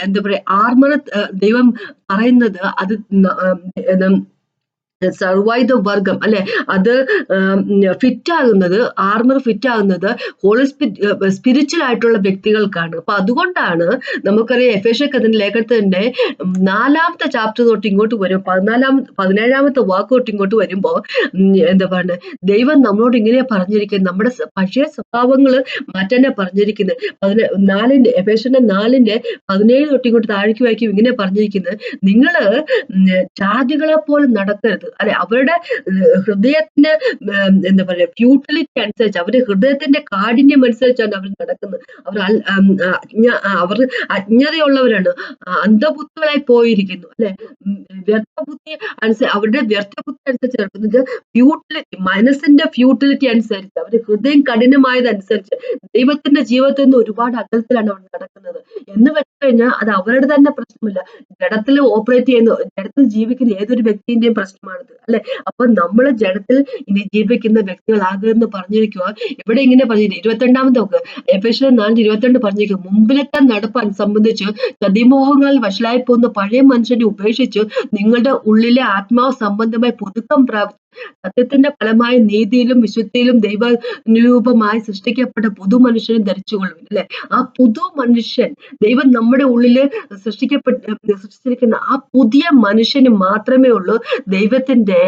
എന്താ പറയാ ആർമർ ദൈവം പറയുന്നത് അത് സർവൈവ് ദ വർഗം അല്ലെ, അത് ഫിറ്റ് ആകുന്നത്, ആർമർ ഫിറ്റ് ആകുന്നത് ഹോളി സ്പിരിച്വൽ ആയിട്ടുള്ള വ്യക്തികൾക്കാണ്. അപ്പൊ അതുകൊണ്ടാണ് നമുക്കറിയാം എഫേസ്യ ലേഖനത്തിന്റെ 4-ാമത്തെ ചാപ്റ്റർ തൊട്ട് ഇങ്ങോട്ട് വരും, 17-ാമത്തെ വാക്ക് തൊട്ട് ഇങ്ങോട്ട് വരുമ്പോ എന്താ പറയുക, ദൈവം നമ്മളോട് ഇങ്ങനെ പറഞ്ഞിരിക്കുന്നത്, നമ്മുടെ പഴയ സ്വഭാവങ്ങള് മാറ്റാനാ പറഞ്ഞിരിക്കുന്നത്. എഫേസ്യന്റെ 4:17 തൊട്ട് ഇങ്ങോട്ട് താഴേക്ക് വായിക്കും, ഇങ്ങനെ പറഞ്ഞിരിക്കുന്നത്, നിങ്ങള് ജാതികളെ പോലെ നടക്കരുത് അല്ലെ. അവരുടെ ഹൃദയത്തിന്റെ എന്താ പറയാ ഫ്യൂട്ടിലിറ്റി അനുസരിച്ച്, അവരുടെ ഹൃദയത്തിന്റെ കാഠിന്യം അനുസരിച്ചാണ് അവർ നടക്കുന്നത്. അവർ അജ്ഞതയുള്ളവരാണ്, അന്ധബുദ്ധികളായി പോയിരിക്കുന്നു അല്ലെ. വ്യർത്ഥബുദ്ധി അവരുടെ വ്യർത്ഥബുദ്ധി അനുസരിച്ച് നടക്കുന്നത്, ഫ്യൂട്ടിലിറ്റി, മനസ്സിന്റെ ഫ്യൂട്ടിലിറ്റി അനുസരിച്ച്, അവരുടെ ഹൃദയം കഠിനമായതനുസരിച്ച് ദൈവത്തിന്റെ ജീവിതത്തിൽ നിന്ന് ഒരുപാട് അകലത്തിലാണ് അവർ നടക്കുന്നത് എന്ന് വെച്ച് കഴിഞ്ഞാൽ അത് അവരുടെ തന്നെ പ്രശ്നമില്ല. ജഡത്തിൽ ഓപ്പറേറ്റ് ചെയ്യുന്ന, ജഡത്തിൽ ജീവിക്കുന്ന ഏതൊരു വ്യക്തിന്റെയും പ്രശ്നമാണിത് അല്ലെ. അപ്പൊ നമ്മള് ജഡത്തിൽ ഇനി ജീവിക്കുന്ന വ്യക്തികളാകുമെന്ന് പറഞ്ഞിരിക്കുക. ഇവിടെ ഇങ്ങനെ പറഞ്ഞിരിക്കും, 22-ാമത്തെ നോക്ക്, എഫേസ്യർ 4:22 പറഞ്ഞിരിക്കും, മുമ്പിലത്തെ നടപ്പാൻ സംബന്ധിച്ച് ചതിമോഹങ്ങളിൽ വഷളായി പോകുന്ന പഴയ മനുഷ്യനെ ഉപേക്ഷിച്ച് നിങ്ങളുടെ ഉള്ളിലെ ആത്മാവ് സംബന്ധമായി പുതുക്കം പ്രാപിച്ചു സത്യത്തിന്റെ ഫലമായി നീതിയിലും വിശുദ്ധിയിലും ദൈവരൂപമായി സൃഷ്ടിക്കപ്പെട്ട പുതു മനുഷ്യനെ ധരിച്ചുകൊള്ളും അല്ലെ. ആ പുതു മനുഷ്യൻ, ദൈവം നമ്മുടെ ഉള്ളില് സൃഷ്ടിച്ചിരിക്കുന്ന ആ പുതിയ മനുഷ്യന് മാത്രമേ ഉള്ളൂ ദൈവത്തിന്റെ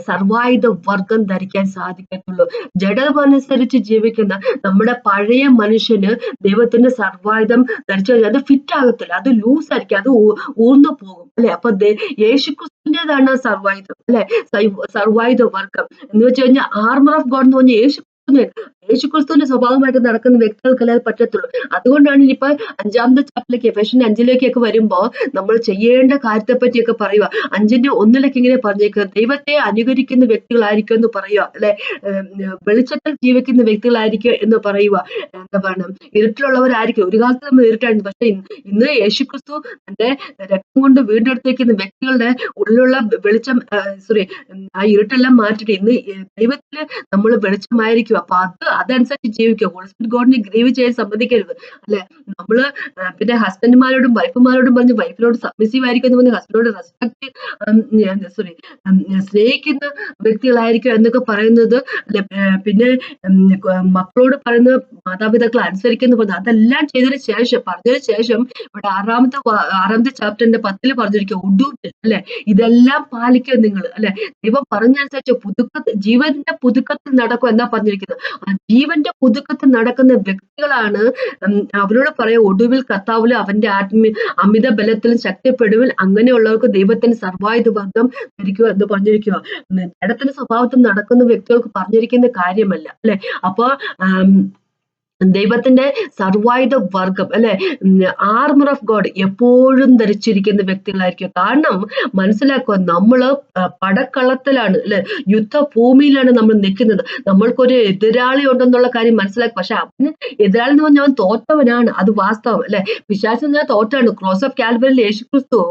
സർവായുധ വർഗം ധരിക്കാൻ സാധിക്കത്തുള്ളൂ. ജഡമനുസരിച്ച് ജീവിക്കുന്ന നമ്മുടെ പഴയ മനുഷ്യന് ദൈവത്തിന്റെ സർവായുധം ധരിച്ചു കഴിഞ്ഞാൽ അത് ഫിറ്റ് ആകത്തില്ല, അത് ലൂസ് ആയിരിക്കും, അത് ഊർന്നു പോകും അല്ലെ. അപ്പൊ യേശുക്രിസ്തുവിന്റേതാണ് സർവായുധം അല്ലെ, സർവായുധ വർഗം എന്ന് വെച്ച് കഴിഞ്ഞാൽ ആർമർ ഓഫ് ഗോഡ് എന്ന് പറഞ്ഞാൽ യേശുക്രിസ്തുവിന്റെ സ്വഭാവമായിട്ട് നടക്കുന്ന വ്യക്തികൾക്കല്ലേ അത് പറ്റത്തുള്ളൂ. അതുകൊണ്ടാണ് ഇനിയിപ്പോ 5-ാമത്തെ ചാപ്റ്ററിലേക്ക്, എഫേസ്യന്റെ 5-ലേക്കൊക്കെ വരുമ്പോ നമ്മൾ ചെയ്യേണ്ട കാര്യത്തെ പറ്റിയൊക്കെ പറയുക. 5:1 ഇങ്ങനെ പറഞ്ഞേക്കുക, ദൈവത്തെ അനുകരിക്കുന്ന വ്യക്തികളായിരിക്കും എന്ന് പറയുക അല്ലെ, വെളിച്ചത്തിൽ ജീവിക്കുന്ന വ്യക്തികളായിരിക്കും എന്ന് പറയുക. എന്താ പറയുക, ഇരുട്ടിലുള്ളവരായിരിക്കും. ഒരു കാലത്ത് നമ്മൾ ഇരുട്ടായിരുന്നു, പക്ഷെ ഇന്ന് യേശുക്രിസ്തു തന്റെ രക്തം കൊണ്ട് വീണ്ടെടുത്തേക്കുന്ന വ്യക്തികളുടെ ഉള്ളിലുള്ള വെളിച്ചം, ആ ഇരുട്ടെല്ലാം മാറ്റിട്ട് ഇന്ന് ദൈവത്തില് നമ്മൾ വെളിച്ചമായിരിക്കും. അപ്പൊ അതനുസരിച്ച് ജീവിക്കുക. ഹോളി സ്പിരിറ്റ് ഗോഡിനെ ഗ്രീവ് ചെയ്യാൻ സമ്മതിക്കരുത് അല്ലെ. നമ്മള് പിന്നെ ഹസ്ബൻഡുമാരോടും വൈഫുമാരോടും പറഞ്ഞ് വൈഫിനോട് സബ്മിസീവ് ആയിരിക്കും എന്ന് പറഞ്ഞ് ഹസ്ബൻഡോട് റെസ്പെക്ട് സ്നേഹിക്കുന്ന വ്യക്തികളായിരിക്കും എന്നൊക്കെ പറയുന്നത് അല്ലെ. പിന്നെ മക്കളോട് പറയുന്നത് മാതാപിതാക്കൾ അനുസരിക്കുന്നു പറഞ്ഞു. അതെല്ലാം ചെയ്തതിനു ശേഷം, പറഞ്ഞതിന് ശേഷം ഇവിടെ 6-ാമത്തെ ചാപ്റ്ററിന്റെ 10 പറഞ്ഞിരിക്കും, ഒടുവിൽ അല്ലെ ഇതെല്ലാം പാലിക്കുക നിങ്ങൾ അല്ലെ. ദൈവം പറഞ്ഞനുസരിച്ച് ജീവന്റെ പുതുക്കത്തിൽ നടക്കും എന്നാ പറഞ്ഞിരിക്കുന്നത്. ആ ജീവന്റെ പുതുക്കത്തിൽ നടക്കുന്ന വ്യക്തികളാണ് അവരോട് പറയാം, ഒടുവിൽ കർത്താവിലും അവന്റെ അമിത ബലത്തിലും ശക്തിപ്പെടുവിൽ. അങ്ങനെയുള്ളവർക്ക് ദൈവത്തിന് സർവായുധ വർഗം ധരിക്കുക എന്ന് പറഞ്ഞിരിക്കുക. ജഡത്തിന്റെ സ്വഭാവത്തിൽ നടക്കുന്ന വ്യക്തികൾക്ക് പറഞ്ഞിരിക്കുന്ന കാര്യമല്ല അല്ലെ. അപ്പൊ ദൈവത്തിന്റെ സർവായുധ വർഗം അല്ലെ, ആർമർ ഓഫ് ഗോഡ് എപ്പോഴും ധരിച്ചിരിക്കുന്ന വ്യക്തികളായിരിക്കും. കാരണം മനസ്സിലാക്കുക, നമ്മള് പടക്കളത്തിലാണ് അല്ലെ, യുദ്ധഭൂമിയിലാണ് നമ്മൾ നിൽക്കുന്നത്. നമ്മൾക്കൊരു എതിരാളി ഉണ്ടെന്നുള്ള കാര്യം മനസ്സിലാക്കുക. പക്ഷെ അവന് എതിരാളി എന്ന് പറഞ്ഞാൽ അവൻ തോറ്റവനാണ്, അത് വാസ്തവം അല്ലെ. പിശാച് ഞാൻ തോറ്റാണ്. ക്രോസ് ഓഫ് കാൽവറിയിൽ യേശുക്രിസ്തു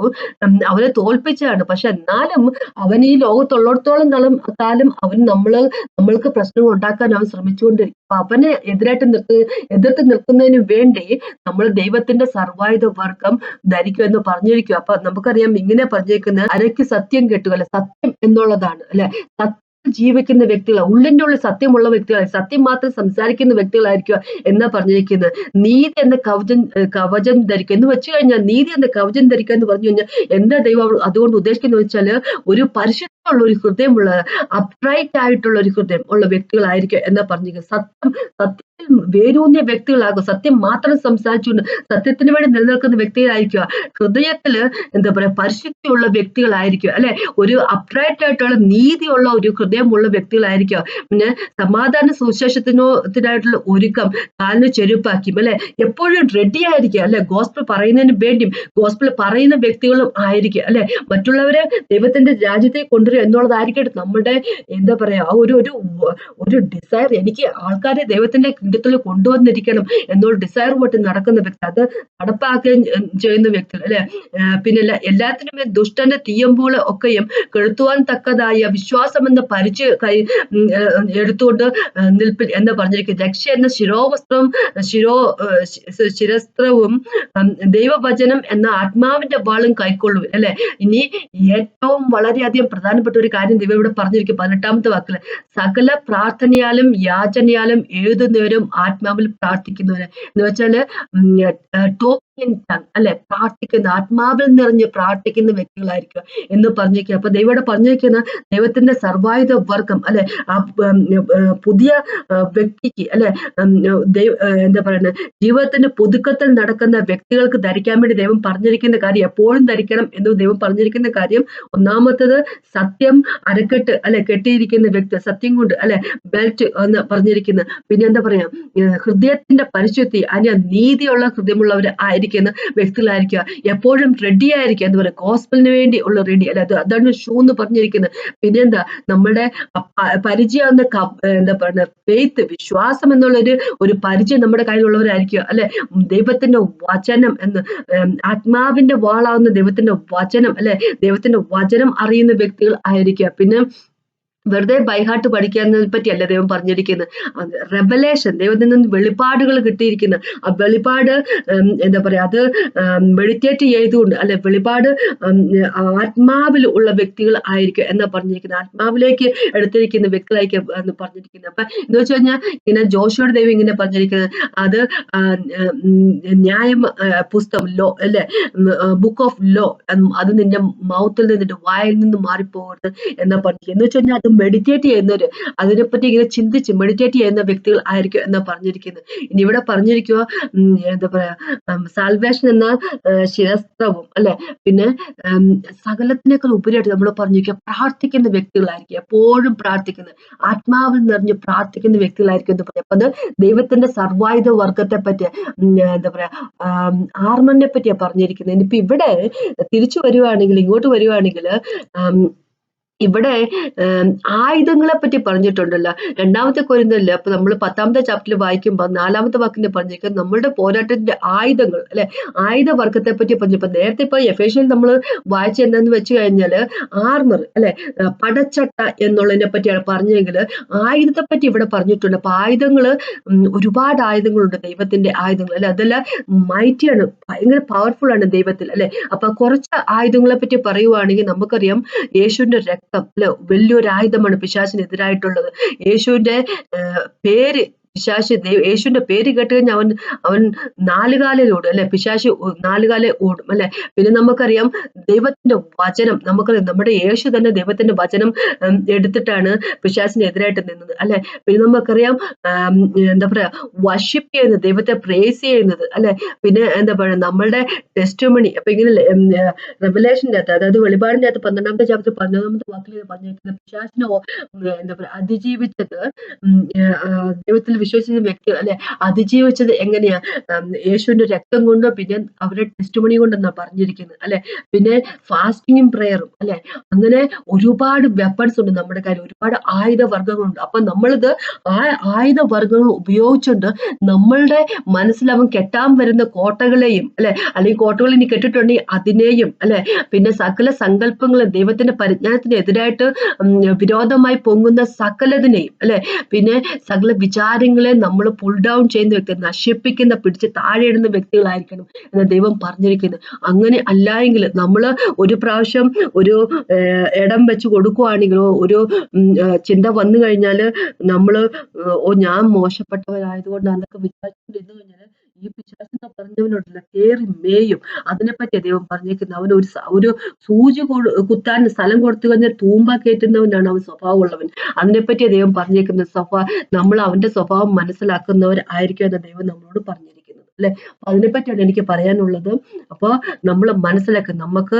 അവനെ തോൽപ്പിച്ചാണ്. പക്ഷെ എന്നാലും അവൻ ഈ ലോകത്തുള്ളിടത്തോളം കാലം അവൻ നമ്മൾക്ക് പ്രശ്നങ്ങൾ ഉണ്ടാക്കാൻ അവൻ ശ്രമിച്ചുകൊണ്ടിരിക്കും. അപ്പൊ അവനെ എതിർത്ത് നിൽക്കുന്നതിന് വേണ്ടി നമ്മൾ ദൈവത്തിന്റെ സർവായുധ വർഗം ധരിക്കും എന്ന് പറഞ്ഞിരിക്കും. അപ്പൊ നമുക്കറിയാം, ഇങ്ങനെ പറഞ്ഞിരിക്കുന്നത് അരയ്ക്ക് സത്യം കെട്ടുക, സത്യം എന്നുള്ളതാണ് അല്ലെ. ജീവിക്കുന്ന വ്യക്തികൾ, ഉള്ളിന്റെ ഉള്ളിൽ സത്യമുള്ള വ്യക്തികൾ, സത്യം മാത്രം സംസാരിക്കുന്ന വ്യക്തികളായിരിക്കുക എന്നാ പറഞ്ഞിരിക്കുന്നത്. നീതി എന്ന കവചം ധരിക്കുക എന്ന് വെച്ച് കഴിഞ്ഞാൽ, നീതി എന്ന കവചം ധരിക്കുക എന്ന് പറഞ്ഞു കഴിഞ്ഞാൽ എന്താ ദൈവം അതുകൊണ്ട് ഉദ്ദേശിക്കുന്നത് വെച്ചാല്, ഒരു പരിശുദ്ധമുള്ള ഒരു ഹൃദയമുള്ള, അപ്രൈറ്റ് ആയിട്ടുള്ള ഒരു ഹൃദയം ഉള്ള വ്യക്തികളായിരിക്കും എന്നാ പറഞ്ഞിരിക്കുന്നത്. സത്യത്തിൽ വേരൂന്നിയ വ്യക്തികളാകും, സത്യം മാത്രം സംസാരിച്ചുകൊണ്ട് സത്യത്തിന് വേണ്ടി നിലനിൽക്കുന്ന വ്യക്തികളായിരിക്കുക. ഹൃദയത്തില് എന്താ പറയാ പരിശുദ്ധിയുള്ള വ്യക്തികളായിരിക്കും അല്ലെ. ഒരു അപ്രൈറ്റ് ആയിട്ടുള്ള നീതിയുള്ള ഒരു ഹൃദയമുള്ള വ്യക്തികളായിരിക്കുക. പിന്നെ സമാധാന സുവിശേഷത്തിനായിട്ടുള്ള ഒരുക്കം, കാലിന് ചെരുപ്പാക്കി അല്ലെ, എപ്പോഴും റെഡി ആയിരിക്കുക അല്ലെ. ഗോസ്പിൾ പറയുന്നതിന് വേണ്ടിയും ഗോസ്പിൾ പറയുന്ന വ്യക്തികളും ആയിരിക്കും അല്ലെ. മറ്റുള്ളവരെ ദൈവത്തിന്റെ രാജ്യത്തെ കൊണ്ടുവരിക എന്നുള്ളതായിരിക്കട്ടെ നമ്മുടെ എന്താ പറയാ ഒരു ഡിസയർ. എനിക്ക് ആൾക്കാരെ ദൈവത്തിന്റെ തുല്യത്തിൽ കൊണ്ടുവന്നിരിക്കണം എന്നുള്ള ഡിസയർ പോയിട്ട് നടക്കുന്ന വ്യക്തി, അത് നടപ്പാക്കുകയും ചെയ്യുന്ന വ്യക്തി അല്ലെ. പിന്നെ എല്ലാത്തിനും ദുഷ്ടന്റെ തീയമ്പുകൾ ഒക്കെയും കെടുത്തുവാൻ തക്കതായ വിശ്വാസം എന്ന എടുത്തുകൊണ്ട് നിൽപ്പിൽ എന്ന് പറഞ്ഞിരിക്കുന്നത്. രക്ഷ എന്ന ശിരോവസ്ത്രവും ശിരസ്ത്രവും ദൈവവചനം എന്ന ആത്മാവിന്റെ വാളും കൈക്കൊള്ളും അല്ലെ. ഇനി ഏറ്റവും വളരെയധികം പ്രധാനപ്പെട്ട ഒരു കാര്യം ദൈവം ഇവിടെ പറഞ്ഞിരിക്കും 18ാമത്തെ വാക്കില്, സകല പ്രാർത്ഥനയാലും യാചനയാലും ഏതു നേരവും ആത്മാവിൽ പ്രാർത്ഥിക്കുന്നവര് എന്ന് വെച്ചാല് അല്ലെ, പ്രാർത്ഥിക്കുന്ന ആത്മാവിൽ നിറഞ്ഞ് പ്രാർത്ഥിക്കുന്ന വ്യക്തികളായിരിക്കുക എന്ന് പറഞ്ഞിരിക്കുക. അപ്പൊ ദൈവം പറഞ്ഞിരിക്കുന്ന ദൈവത്തിന്റെ സർവായുധ വർഗം അല്ലെ, ആ പുതിയ വ്യക്തിക്ക് അല്ലെ, എന്താ പറയുന്നത്, ജീവിതത്തിന്റെ പുതുക്കത്തിൽ നടക്കുന്ന വ്യക്തികൾക്ക് ധരിക്കാൻ വേണ്ടി ദൈവം പറഞ്ഞിരിക്കുന്ന കാര്യം എപ്പോഴും ധരിക്കണം എന്ന് ദൈവം പറഞ്ഞിരിക്കുന്ന കാര്യം. ഒന്നാമത്തത് സത്യം അരക്കെട്ട് അല്ലെ, കെട്ടിയിരിക്കുന്ന വ്യക്തി സത്യം കൊണ്ട് അല്ലെ, ബെൽറ്റ് എന്ന് പറഞ്ഞിരിക്കുന്നത്. പിന്നെ എന്താ പറയാ, ഹൃദയത്തിന്റെ പരിശുദ്ധി അതിന് നീതിയുള്ള ഹൃദയമുള്ളവർ ആയിരിക്കുന്ന വ്യക്തികളായിരിക്കുക. എപ്പോഴും റെഡി ആയിരിക്കുക, എന്താ പറയുക, ഗോസ്പലിന് വേണ്ടി ഉള്ള റെഡി അല്ലെ, അതാണ് ഷൂ എന്ന് പറഞ്ഞിരിക്കുന്നത്. പിന്നെന്താ, നമ്മുടെ പരിചയം എന്താ പറയുക, ഫെയ്ത്ത് വിശ്വാസം എന്നുള്ളൊരു പരിചയം നമ്മുടെ കയ്യിലുള്ളവരായിരിക്കുക അല്ലെ. ദൈവത്തിന്റെ വചനം എന്ന്, ആത്മാവിന്റെ വാളാവുന്ന ദൈവത്തിന്റെ വചനം അല്ലെ, ദൈവത്തിന്റെ വചനം അറിയുന്ന വ്യക്തികൾ ആയിരിക്കുക. പിന്നെ വെറുതെ ബൈഹാർട്ട് പഠിക്കുന്നതിനെ പറ്റിയല്ല ദൈവം പറഞ്ഞിരിക്കുന്നത്. റെവലേഷൻ, ദൈവത്തിൽ നിന്ന് വെളിപ്പാടുകൾ കിട്ടിയിരിക്കുന്ന ആ വെളിപ്പാട് എന്താ പറയാ, അത് മെഡിറ്റേറ്റ് ചെയ്തുകൊണ്ട് അല്ലെ, വെളിപ്പാട് ആത്മാവിൽ ഉള്ള വ്യക്തികൾ ആയിരിക്കും എന്നാ പറഞ്ഞിരിക്കുന്നത്. ആത്മാവിലേക്ക് എടുത്തിരിക്കുന്ന വ്യക്തികളായിരിക്കും എന്ന് പറഞ്ഞിരിക്കുന്നത്. അപ്പൊ എന്ന് വെച്ച് കഴിഞ്ഞാൽ ഇങ്ങനെ ജോഷുവയുടെ ദൈവം ഇങ്ങനെ പറഞ്ഞിരിക്കുന്നത്, അത് ന്യായം പുസ്തകം ലോ അല്ലെ, ബുക്ക് ഓഫ് ലോ, അത് നിന്റെ മൗത്തിൽ നിന്ന് നിന്റെ വായിൽ നിന്ന് മാറിപ്പോകരുത് എന്നാ പറഞ്ഞിരിക്കുന്നത്. എന്ന് വെച്ച് കഴിഞ്ഞാൽ അത് മെഡിറ്റേറ്റ് ചെയ്യുന്നവര്, അതിനെപ്പറ്റി ഇങ്ങനെ ചിന്തിച്ച് മെഡിറ്റേറ്റ് ചെയ്യുന്ന വ്യക്തികൾ ആയിരിക്കും എന്നാ പറഞ്ഞിരിക്കുന്നത്. ഇനി ഇവിടെ പറഞ്ഞിരിക്കുക, എന്താ പറയാ, സാൽവേഷൻ എന്ന ശിരസ്ത്രവും അല്ലെ, പിന്നെ സകലത്തിനേക്കാൾ ഉപരിയായിട്ട് നമ്മൾ പറഞ്ഞിരിക്കുക പ്രാർത്ഥിക്കുന്ന വ്യക്തികളായിരിക്കും, എപ്പോഴും പ്രാർത്ഥിക്കുന്നത്, ആത്മാവിൽ നിറഞ്ഞ് പ്രാർത്ഥിക്കുന്ന വ്യക്തികളായിരിക്കും എന്ന് പറയാം. അപ്പൊ അത് ദൈവത്തിന്റെ സർവായുധ വർഗത്തെ പറ്റി, എന്താ പറയാ, ആർമറിനെ പറ്റിയാ പറഞ്ഞിരിക്കുന്നത്. ഇനിയിപ്പൊ ഇവിടെ തിരിച്ചു വരുവാണെങ്കിൽ, ഇങ്ങോട്ട് വരുവാണെങ്കിൽ ഇവിടെ ആയുധങ്ങളെ പറ്റി പറഞ്ഞിട്ടുണ്ടല്ലോ 2 കൊരിന്ത്യരില്. അപ്പൊ നമ്മൾ 10ാമത്തെ ചാപ്റ്ററിൽ വായിക്കുമ്പോൾ 4ാമത്തെ വാക്കിനെ പറഞ്ഞിരിക്കുന്നത് നമ്മളുടെ പോരാട്ടത്തിന്റെ ആയുധങ്ങൾ അല്ലെ, ആയുധ വർഗത്തെ പറ്റി പറഞ്ഞു. ഇപ്പൊ നേരത്തെ ഇപ്പൊ എഫേഷ്യൻ നമ്മൾ വായിച്ച എന്താന്ന് വെച്ച് കഴിഞ്ഞാല് ആർമർ അല്ലെ, പടച്ചട്ട എന്നുള്ളതിനെ പറ്റിയാണ് പറഞ്ഞെങ്കിൽ ആയുധത്തെ പറ്റി ഇവിടെ പറഞ്ഞിട്ടുണ്ട്. അപ്പൊ ആയുധങ്ങള് ഒരുപാട് ആയുധങ്ങളുണ്ട്, ദൈവത്തിന്റെ ആയുധങ്ങൾ അല്ലെ, അതെല്ലാം മൈറ്റിയാണ്, ഭയങ്കര പവർഫുൾ ആണ് ദൈവത്തിൽ അല്ലെ. അപ്പൊ കുറച്ച് ആയുധങ്ങളെ പറ്റി പറയുവാണെങ്കിൽ നമുക്കറിയാം, യേശുവിന്റെ രക്തം അല്ലെ വലിയൊരു ആയുധമാണ് പിശാചിനെതിരായിട്ടുള്ളത്. യേശുവിന്റെ പേര്, പിശാച് യേശുവിന്റെ പേര് കേട്ട് കഴിഞ്ഞാൽ അവൻ 4 കാലിൽ ഓടും അല്ലെ, പിശാച് 4 കാലിൽ ഓടും അല്ലെ. പിന്നെ നമുക്കറിയാം ദൈവത്തിന്റെ വചനം, നമുക്കറിയാം നമ്മുടെ യേശു തന്നെ ദൈവത്തിന്റെ വചനം എടുത്തിട്ടാണ് പിശാചിനെതിരായിട്ട് നിന്നത് അല്ലെ. പിന്നെ നമുക്കറിയാം എന്താ പറയാ, വർഷിപ്പ് ചെയ്യുന്നത്, ദൈവത്തെ പ്രേസ് ചെയ്യുന്നത് അല്ലെ. പിന്നെ എന്താ പറയാ, നമ്മളുടെ ടെസ്റ്റിമണി. അപ്പൊ ഇങ്ങനെ റെവലേഷന്റെ അകത്ത്, അതായത് വെളിപാടിന്റെ അകത്ത് 12ാമത്തെ ചാപ്റ്റർ 11ാമത്തെ വാക്കിൽ പറഞ്ഞിരിക്കുന്നത്, പിശാചിനെ എന്താ പറയാ അതിജീവിച്ചത്, ദൈവത്തിൽ വിശ്വസിച്ച വ്യക്തി അല്ലെ അതിജീവിച്ചത് എങ്ങനെയാ, യേശുവിന്റെ രക്തം കൊണ്ടോ പിന്നെ അവരുടെ ടെസ്റ്റിമണി കൊണ്ടെന്നാ പറഞ്ഞിരിക്കുന്നത് അല്ലെ. പിന്നെ ഫാസ്റ്റിങ്ങും പ്രയറും അല്ലെ. അങ്ങനെ ഒരുപാട് വെപ്പൺസ് ഉണ്ട് നമ്മുടെ കാര്യം, ഒരുപാട് ആയുധ വർഗങ്ങളുണ്ട്. അപ്പൊ നമ്മളിത് ആ ആയുധ വർഗങ്ങൾ ഉപയോഗിച്ചുകൊണ്ട് നമ്മളുടെ മനസ്സിൽ അവൻ കെട്ടാൻ വരുന്ന കോട്ടകളെയും അല്ലെ, അല്ലെങ്കിൽ കോട്ടകൾ ഇനി കെട്ടിട്ടുണ്ടെങ്കിൽ അതിനെയും അല്ലെ, പിന്നെ സകല സങ്കല്പങ്ങളും ദൈവത്തിന്റെ പരിജ്ഞാനത്തിന് എതിരായിട്ട് വിരോധമായി പൊങ്ങുന്ന സകലതിനെയും അല്ലെ, പിന്നെ സകല വിചാരങ്ങളെ നമ്മൾ പുൾ ഡൗൺ ചെയ്യുന്ന വ്യക്തി, നശിപ്പിക്കുന്ന, പിടിച്ച് താഴെ ഇടുന്ന വ്യക്തികളായിരിക്കണം എന്ന് ദൈവം പറഞ്ഞിരിക്കുന്നത്. അങ്ങനെ അല്ലായെങ്കിൽ നമ്മൾ ഒരു പ്രാവശ്യം ഒരു ഇടം വെച്ച് കൊടുക്കുവാണെങ്കിലോ, ഒരു ചിന്ത വന്നു കഴിഞ്ഞാല് നമ്മള് ഞാൻ മോശപ്പെട്ടവരായതുകൊണ്ട് അതൊക്കെ വിചാരിച്ചുകൊണ്ടിരുന്നു കഴിഞ്ഞാല് ഈ പിശാചെന്ന് പറഞ്ഞവനോടല്ല കേറി മേയും. അതിനെപ്പറ്റി ദൈവം പറഞ്ഞേക്കുന്നത്. അവന് ഒരു സൂചി കുത്താൻ സ്ഥലം കൊടുത്തു കഴിഞ്ഞാൽ തൂമ്പ കയറ്റുന്നവനാണ് അവൻ സ്വഭാവമുള്ളവൻ. അതിനെപ്പറ്റി ദൈവം പറഞ്ഞേക്കുന്നത്. നമ്മൾ അവന്റെ സ്വഭാവം മനസ്സിലാക്കുന്നവർ ആയിരിക്കും എന്ന് ദൈവം നമ്മളോട് പറഞ്ഞിരിക്കുന്നത് അല്ലെ. അതിനെപ്പറ്റിയാണ് എനിക്ക് പറയാനുള്ളത്. അപ്പോൾ നമ്മൾ മനസ്സിലാക്കുക, നമുക്ക്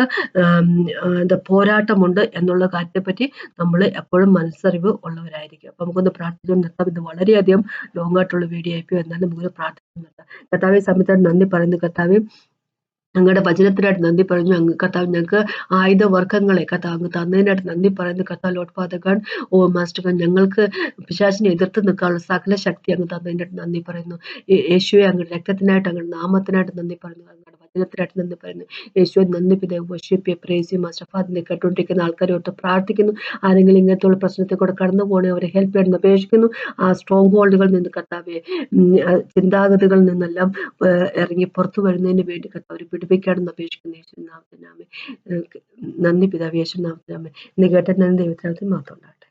എന്താ പോരാട്ടമുണ്ട് എന്നുള്ള കാര്യത്തെപ്പറ്റി നമ്മൾ എപ്പോഴും മനസ്സറിവ് ഉള്ളവരായിരിക്കും. അപ്പൊ നമുക്കൊന്ന് പ്രാർത്ഥിച്ചു നിർത്താം. ഇത് വളരെയധികം ലോങ് ആയിട്ടുള്ള വീഡിയോ ആയിപ്പോയി, എന്നാലും നമുക്കൊരു പ്രാർത്ഥന നിർത്താം. കർത്താവെ, സമയത്ത് നന്ദി പറയുന്നു. കർത്താവെ, അങ്ങയുടെ വചനത്തിനായിട്ട് നന്ദി പറഞ്ഞു. അങ്ങ് കർത്താവ് ഞങ്ങൾക്ക് ആയുധവർഗ്ഗങ്ങളെ കർത്താവ് അങ്ങ് തന്നതിനായിട്ട് നന്ദി പറയുന്നു. കർത്താവ് ലോർഡ് ഫാദർ ഗാഡ്, ഓ മാസ്റ്റർ ഗാഡ്, ഞങ്ങൾക്ക് പിശാചിനെ എതിർത്ത് നിൽക്കാനുള്ള സകല ശക്തി അങ്ങ് തന്നതിനായിട്ട് നന്ദി പറയുന്നു. യേശുവെ, അങ്ങയുടെ രക്തത്തിനായിട്ട് അങ്ങയുടെ നാമത്തിനായിട്ട് നന്ദി പറയുന്നു. അങ്ങയുടെ വചനത്തിനായിട്ട് നന്ദി പറയുന്നു. യേശുവെ നന്ദി പിതാവ്. Worship you, praise you master ഫാദറിനെ കേട്ടുകൊണ്ടിരിക്കുന്ന ആൾക്കാരെ ഓർത്ത് പ്രാർത്ഥിക്കുന്നു. ആരെങ്കിലും ഇങ്ങനത്തെ പ്രശ്നത്തിൽ കൂടെ കടന്നു പോകണേ അവരെ ഹെൽപ്പ് ചെയ്യണമെന്ന് അപേക്ഷിക്കുന്നു. ആ സ്ട്രോങ് ഹോൾഡുകളിൽ നിന്ന് കർത്താവെ, ചിന്താഗതികളിൽ നിന്നെല്ലാം ഇറങ്ങി പുറത്തു വരുന്നതിന് വേണ്ടി കർത്താവ് വിടുവിക്കാണെന്ന് അപേക്ഷിക്കുന്നു. യേശുവിൻ നാമത്തിൽ ആമേൻ. നന്ദി പിതാവേ, യേശുവിൻ നാമത്തിൽ ആമേൻ. ഇന്ന് കേട്ട നന്ദി ദൈവത്തിനകത്ത് മാത്രം ഉണ്ടാകട്ടെ.